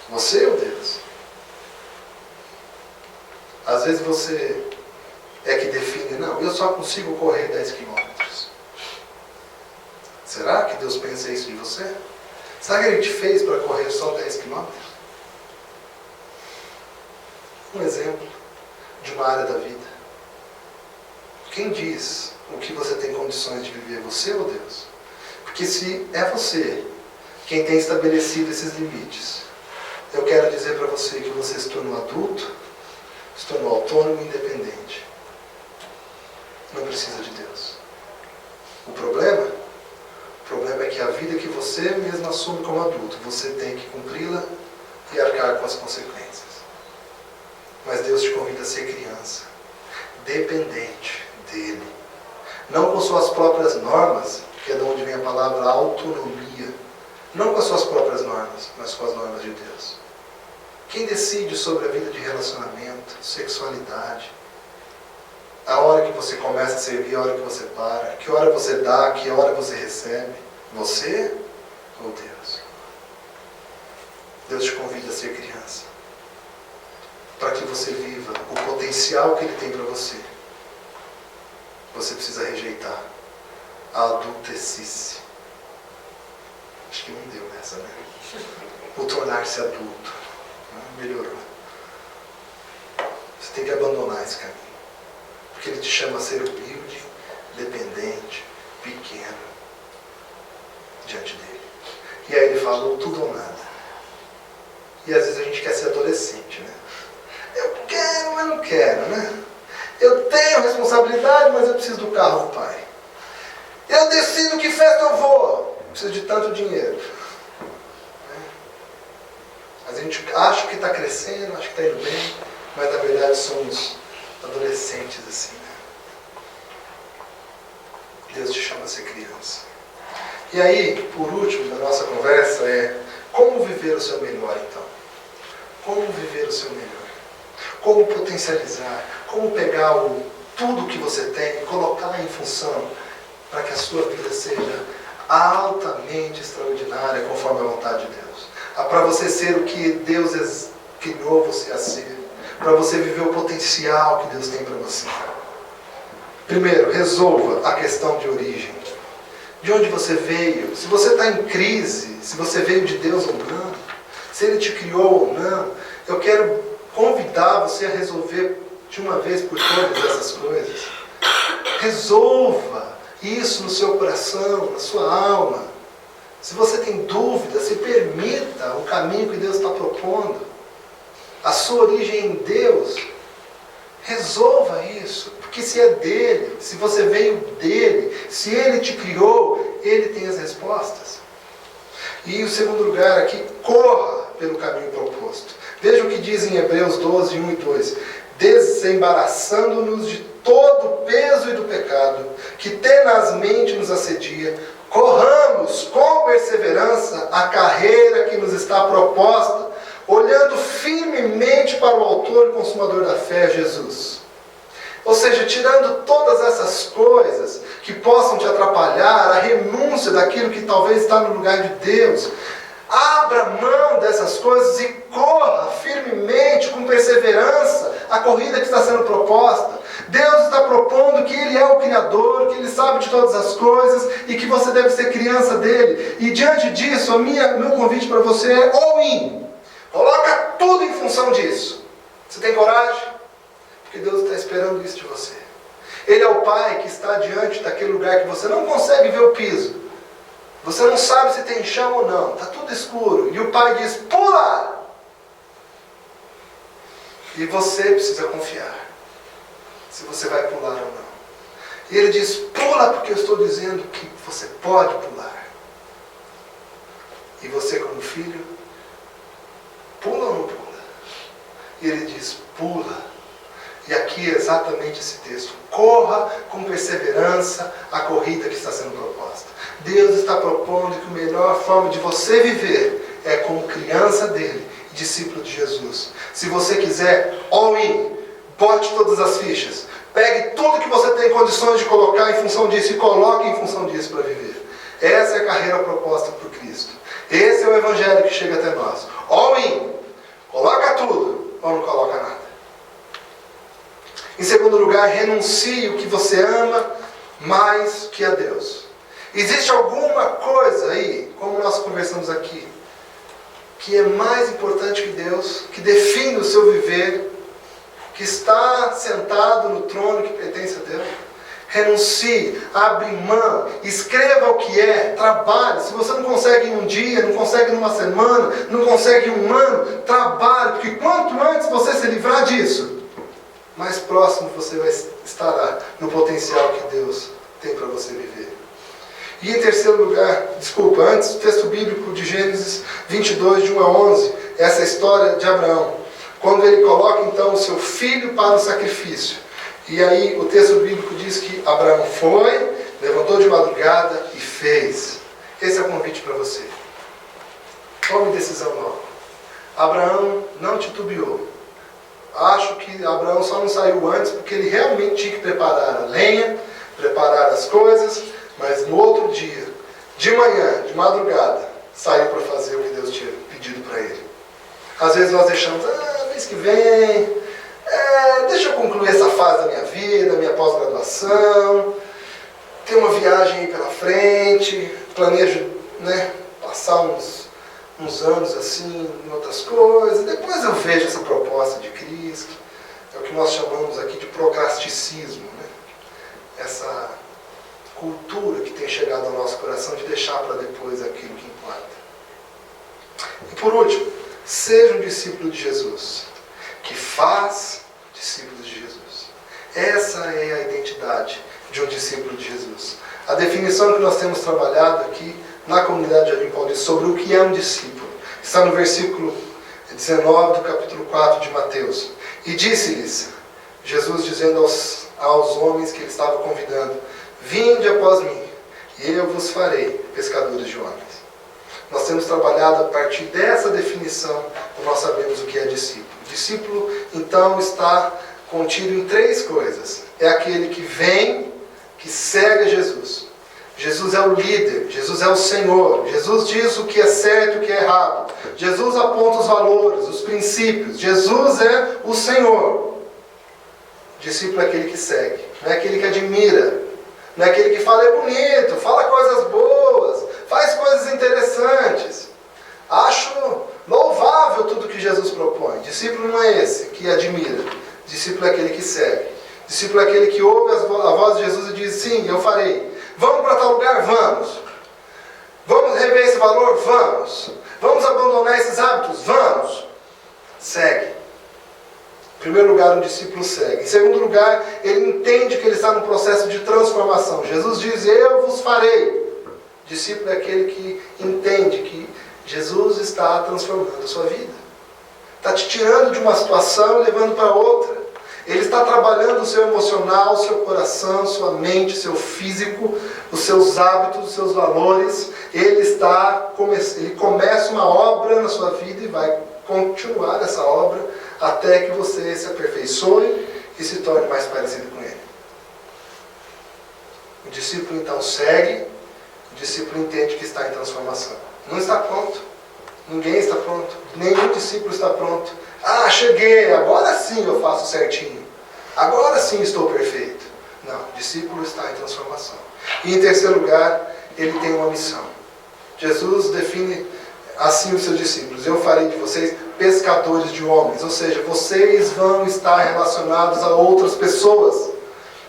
Speaker 1: Você ou Deus? Às vezes você é que define, não, eu só consigo correr 10 quilômetros. Será que Deus pensa isso de você? Será que Ele te fez para correr só 10 quilômetros? Um exemplo de uma área da vida. Quem diz o que você tem condições de viver, você ou Deus? Porque se é você quem tem estabelecido esses limites, eu quero dizer para você que você se tornou adulto, se tornou autônomo e independente. Não precisa de Deus. O problema é que a vida que você mesmo assume como adulto, você tem que cumpri-la e arcar com as consequências. Mas Deus te convida a ser criança, dependente dEle. Não com suas próprias normas, que é de onde vem a palavra autonomia. Não com as suas próprias normas, mas com as normas de Deus. Quem decide sobre a vida de relacionamento, sexualidade, a hora que você começa a servir, a hora que você para, que hora você dá, que hora você recebe, você ou Deus? Deus te convida a ser criança, para que você viva o potencial que Ele tem para você. Você precisa rejeitar a adultecice. Acho que não deu nessa, né? O tornar-se adulto. Melhorou. Você tem que abandonar esse caminho. Porque Ele te chama a ser humilde, dependente, pequeno, diante dEle. E aí Ele fala, ou tudo ou nada. E às vezes a gente quer ser adolescente, né? Eu quero, mas não quero, né? Eu tenho responsabilidade, mas eu preciso do carro do pai. Eu decido que festa eu vou. Eu preciso de tanto dinheiro. Mas a gente acha que está crescendo, acha que está indo bem, mas na verdade somos adolescentes assim, né? Deus te chama a ser criança. E aí, por último, da nossa conversa é como viver o seu melhor então? Como viver o seu melhor? Como potencializar? Como pegar tudo que você tem e colocar em função para que a sua vida seja altamente extraordinária conforme a vontade de Deus? Para você ser o que Deus criou você a ser. Para você viver o potencial que Deus tem para você. Primeiro, resolva a questão de origem. De onde você veio? Se você está em crise, se você veio de Deus ou não, se Ele te criou ou não, eu quero convidar você a resolver de uma vez por todas essas coisas. Resolva isso no seu coração, na sua alma. Se você tem dúvida, se permita o caminho que Deus está propondo. A sua origem em Deus. Resolva isso. Porque se é dele, se você veio dele, se ele te criou, ele tem as respostas. E o segundo lugar aqui, corra pelo caminho proposto. Veja o que diz em Hebreus 12, 1 e 2. Desembaraçando-nos de todo o peso e do pecado, que tenazmente nos assedia, corramos com perseverança perseverança a carreira que nos está proposta, olhando firmemente para o autor e consumador da fé, Jesus. Ou seja, tirando todas essas coisas que possam te atrapalhar, a renúncia daquilo que talvez está no lugar de Deus. Abra mão dessas coisas e corra firmemente, com perseverança, a corrida que está sendo proposta. Deus está propondo que Ele é o Criador, que Ele sabe de todas as coisas e que você deve ser criança dEle. E diante disso, meu convite para você é all in. Coloca tudo em função disso. Você tem coragem? Porque Deus está esperando isso de você. Ele é o Pai que está diante daquele lugar que você não consegue ver o piso. Você não sabe se tem chão ou não. Está tudo escuro. E o Pai diz, pula! E você precisa confiar. Se você vai pular ou não. E Ele diz, pula porque eu estou dizendo que você pode pular. E você como filho, pula ou não pula? E Ele diz, pula. E aqui é exatamente esse texto. Corra com perseverança a corrida que está sendo proposta. Deus está propondo que a melhor forma de você viver é como criança dele, discípulo de Jesus. Se você quiser, all in, bote todas as fichas. Pegue tudo que você tem condições de colocar em função disso e coloque em função disso para viver. Essa é a carreira proposta por Cristo. Esse é o Evangelho que chega até nós. All in, coloca tudo ou não coloca nada. Em segundo lugar, renuncie o que você ama mais que a Deus. Existe alguma coisa aí, como nós conversamos aqui, que é mais importante que Deus, que define o seu viver, que está sentado no trono que pertence a Deus? Renuncie, abre mão, escreva o que é, trabalhe. Se você não consegue em um dia, não consegue em uma semana, não consegue em um ano, trabalhe, porque quanto antes você se livrar disso, mais próximo você estará no potencial que Deus tem para você viver. E em terceiro lugar, antes, o texto bíblico de Gênesis 22, de 1 a 11, essa história de Abraão. Quando ele coloca então o seu filho para o sacrifício. E aí o texto bíblico diz que Abraão foi, levantou de madrugada e fez. Esse é o convite para você. Tome decisão logo. Abraão não titubeou. Acho que Abraão só não saiu antes porque ele realmente tinha que preparar a lenha, preparar as coisas, mas no outro dia, de manhã, de madrugada, saiu para fazer o que Deus tinha pedido para ele. Às vezes nós deixamos, mês que vem, deixa eu concluir essa fase da minha vida, minha pós-graduação, tem uma viagem aí pela frente, planejo, passar uns anos assim, em outras coisas, depois eu vejo essa proposta de Cristo. É o que nós chamamos aqui de procrasticismo, essa cultura que tem chegado ao nosso coração de deixar para depois aquilo que importa. E por último, seja um discípulo de Jesus, que faz discípulos de Jesus. Essa é a identidade de um discípulo de Jesus. A definição que nós temos trabalhado aqui na comunidade de Jardim Paulista sobre o que é um discípulo está no versículo 19 do capítulo 4 de Mateus. E disse-lhes, Jesus dizendo aos homens que ele estava convidando, vinde após mim, e eu vos farei pescadores de homens. Nós temos trabalhado a partir dessa definição, nós sabemos o que é discípulo. Discípulo, então, está contido em três coisas. É aquele que vem, que segue Jesus. Jesus é o líder, Jesus é o Senhor. Jesus diz o que é certo e o que é errado. Jesus aponta os valores, os princípios. Jesus é o Senhor. Discípulo é aquele que segue, não é aquele que admira. Não é aquele que fala, é bonito, fala coisas boas, faz coisas interessantes. Acho louvável tudo que Jesus propõe. Discípulo não é esse que admira. Discípulo é aquele que segue. Discípulo é aquele que ouve a voz de Jesus e diz, sim, eu farei. Vamos para tal lugar? Vamos. Vamos rever esse valor? Vamos. Vamos abandonar esses hábitos? Vamos. Segue. Em primeiro lugar, um discípulo segue. Em segundo lugar, ele entende que ele está num processo de transformação. Jesus diz, eu vos farei. Discípulo é aquele que entende que Jesus está transformando a sua vida. Está te tirando de uma situação e levando para outra. Ele está trabalhando o seu emocional, o seu coração, sua mente, seu físico, os seus hábitos, os seus valores. Ele começa uma obra na sua vida e vai continuar essa obra até que você se aperfeiçoe e se torne mais parecido com Ele. O discípulo então segue, o discípulo entende que está em transformação. Não está pronto. Ninguém está pronto. Nenhum discípulo está pronto. Ah, cheguei, agora sim eu faço certinho. Agora sim estou perfeito. Não, o discípulo está em transformação. E em terceiro lugar, ele tem uma missão. Jesus define assim os seus discípulos: eu farei de vocês pescadores de homens. Ou seja, vocês vão estar relacionados a outras pessoas.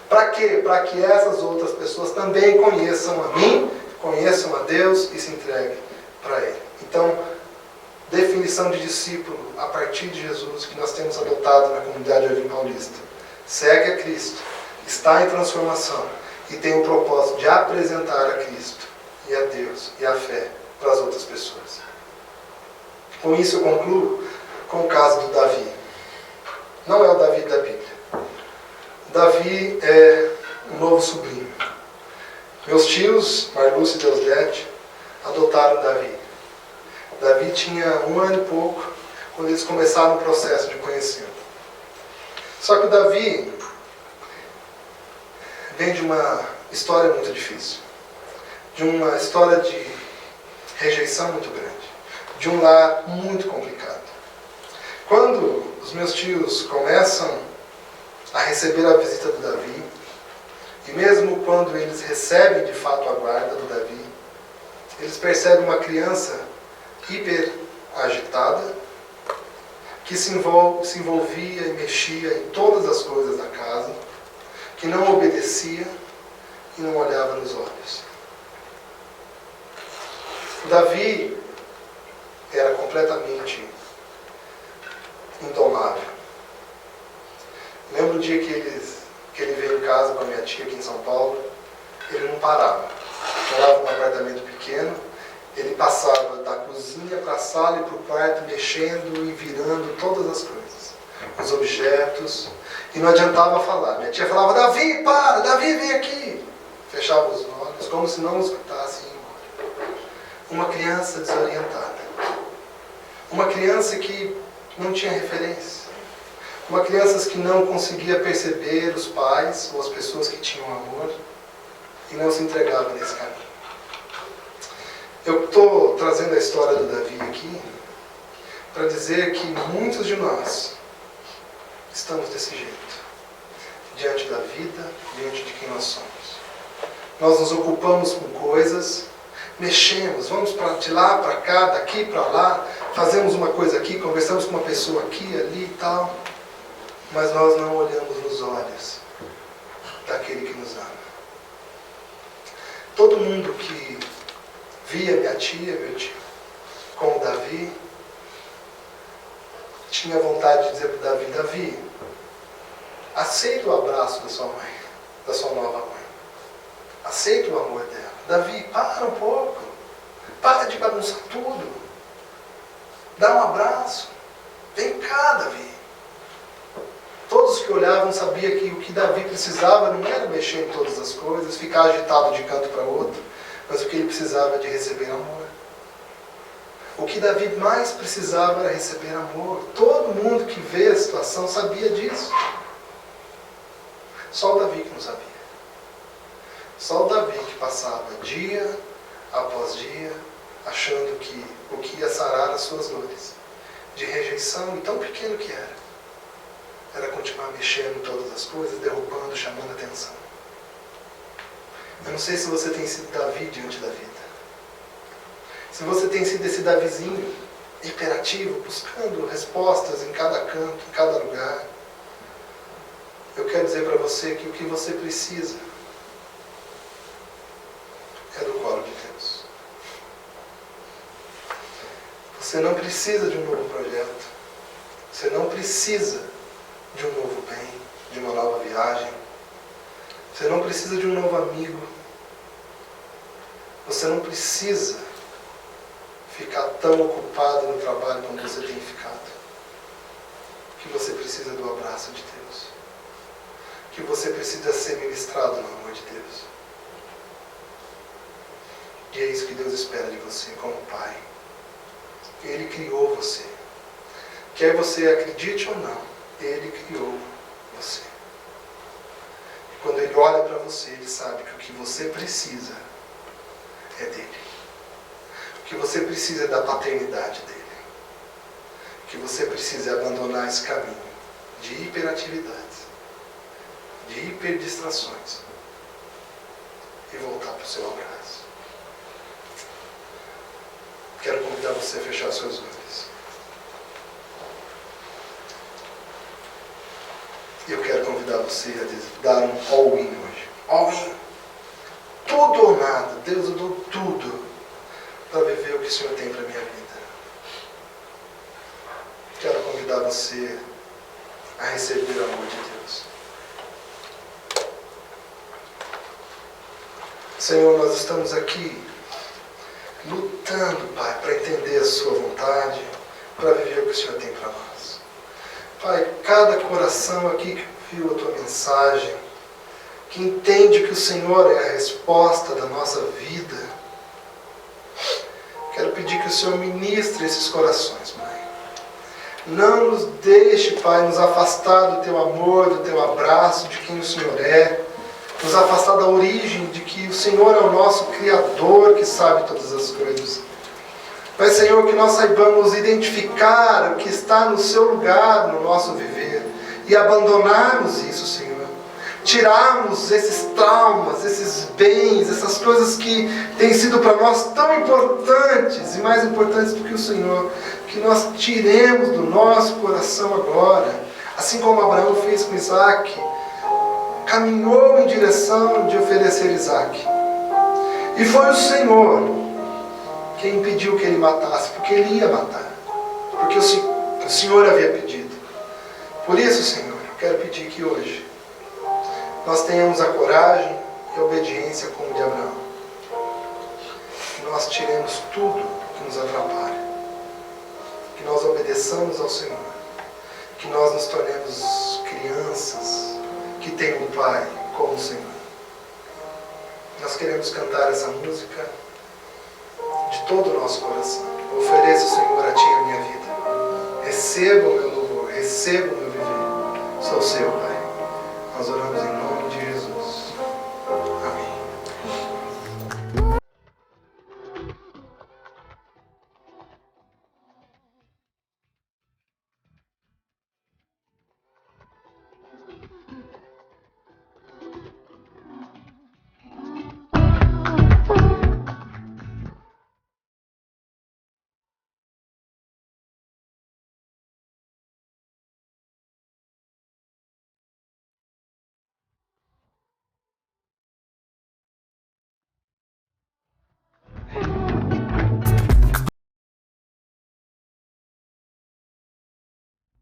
Speaker 1: Para quê? Para que essas outras pessoas também conheçam a mim, conheçam a Deus e se entreguem para Ele. Então, definição de discípulo a partir de Jesus que nós temos adotado na comunidade Jardim Paulista: segue a Cristo, está em transformação e tem o propósito de apresentar a Cristo e a Deus e a fé para as outras pessoas. Com isso eu concluo com o caso do Davi. Não é o Davi da Bíblia. Davi é um novo sobrinho. Meus tios, Marlúcio e Deusdete, adotaram Davi. Davi tinha 1 ano e pouco quando eles começaram o processo de conhecê-lo. Só que o Davi vem de uma história muito difícil, de uma história de rejeição muito grande, de um lar muito complicado. Quando os meus tios começam a receber a visita do Davi, e mesmo quando eles recebem de fato a guarda do Davi, eles percebem uma criança hiper agitada, que se envolvia e mexia em todas as coisas da casa, que não obedecia e não olhava nos olhos. Davi era completamente indomável. Lembro o dia que ele veio em casa com a minha tia aqui em São Paulo, ele não parava. Morava num apartamento pequeno, ele passava da cozinha para a sala e para o quarto, mexendo e virando todas as coisas, os objetos, e não adiantava falar. Minha tia falava: Davi, para! Davi, vem aqui! Fechava os olhos, como se não escutasse e ia embora. Uma criança desorientada. Uma criança que não tinha referência. Uma criança que não conseguia perceber os pais ou as pessoas que tinham amor e não se entregava nesse caminho. Eu estou trazendo a história do Davi aqui para dizer que muitos de nós estamos desse jeito, diante da vida, diante de quem nós somos. Nós nos ocupamos com coisas, mexemos, vamos de lá para cá, daqui para lá, fazemos uma coisa aqui, conversamos com uma pessoa aqui, ali e tal, mas nós não olhamos nos olhos daquele que nos ama. Todo mundo que via minha tia, meu tio, com o Davi, tinha vontade de dizer para o Davi: Davi, aceita o abraço da sua mãe, da sua nova mãe. Aceita o amor dela. Davi, para um pouco. Para de bagunçar tudo. Dá um abraço. Vem cá, Davi. Todos que olhavam sabiam que o que Davi precisava não era mexer em todas as coisas, ficar agitado de canto para outro, mas o que ele precisava de receber amor. O que Davi mais precisava era receber amor. Todo mundo que vê a situação sabia disso. Só o Davi que não sabia. Só o Davi que passava dia após dia achando que o que ia sarar as suas dores de rejeição, e tão pequeno que era continuar mexendo em todas as coisas, derrubando, chamando atenção. Eu não sei se você tem sido Davi diante da vida. Se você tem sido esse Davizinho hiperativo, buscando respostas em cada canto, em cada lugar. Eu quero dizer para você que o que você precisa é do colo de Deus. Você não precisa de um novo projeto. Você não precisa de um novo bem, de uma nova viagem. Você não precisa de um novo amigo. Você não precisa ficar tão ocupado no trabalho como você tem ficado. Que você precisa do abraço de Deus. Que você precisa ser ministrado no amor de Deus. E é isso que Deus espera de você como pai. Ele criou você. Quer você acredite ou não, Ele criou você. E quando Ele olha para você, Ele sabe que o que você precisa é dele. O que você precisa é da paternidade dele. O que você precisa é abandonar esse caminho de hiperatividades, de hiperdistrações e voltar para o seu abraço. Quero convidar você a fechar seus olhos. E eu quero convidar você a dar um all-in hoje. All-in. Tudo ou nada. Deus, eu dou tudo para viver o que o Senhor tem para a minha vida. Quero convidar você a receber o amor de Deus. Senhor, nós estamos aqui lutando, Pai, para entender a sua vontade, para viver o que o Senhor tem para nós. Pai, cada coração aqui que ouviu a tua mensagem, que entende que o Senhor é a resposta da nossa vida, quero pedir que o Senhor ministre esses corações, Pai. Não nos deixe, Pai, nos afastar do teu amor, do teu abraço, de quem o Senhor é, nos afastar da origem de que o Senhor é o nosso Criador que sabe todas as coisas. Pai, Senhor, que nós saibamos identificar o que está no seu lugar no nosso viver e abandonarmos isso, Senhor. Tirarmos esses traumas, esses bens, essas coisas que têm sido para nós tão importantes e mais importantes do que o Senhor, que nós tiremos do nosso coração agora, assim como Abraão fez com Isaac, caminhou em direção de oferecer Isaac. E foi o Senhor quem impediu que ele matasse, porque ele ia matar, porque o Senhor havia pedido. Por isso, Senhor, eu quero pedir que hoje nós tenhamos a coragem e a obediência como de Abraão. Que nós tiremos tudo que nos atrapalha. Que nós obedeçamos ao Senhor. Que nós nos tornemos crianças que têm um Pai como o Senhor. Nós queremos cantar essa música de todo o nosso coração. Eu ofereço, Senhor, a Ti a minha vida. Receba o meu louvor, receba o meu viver. Sou seu, Pai. Nós oramos em nome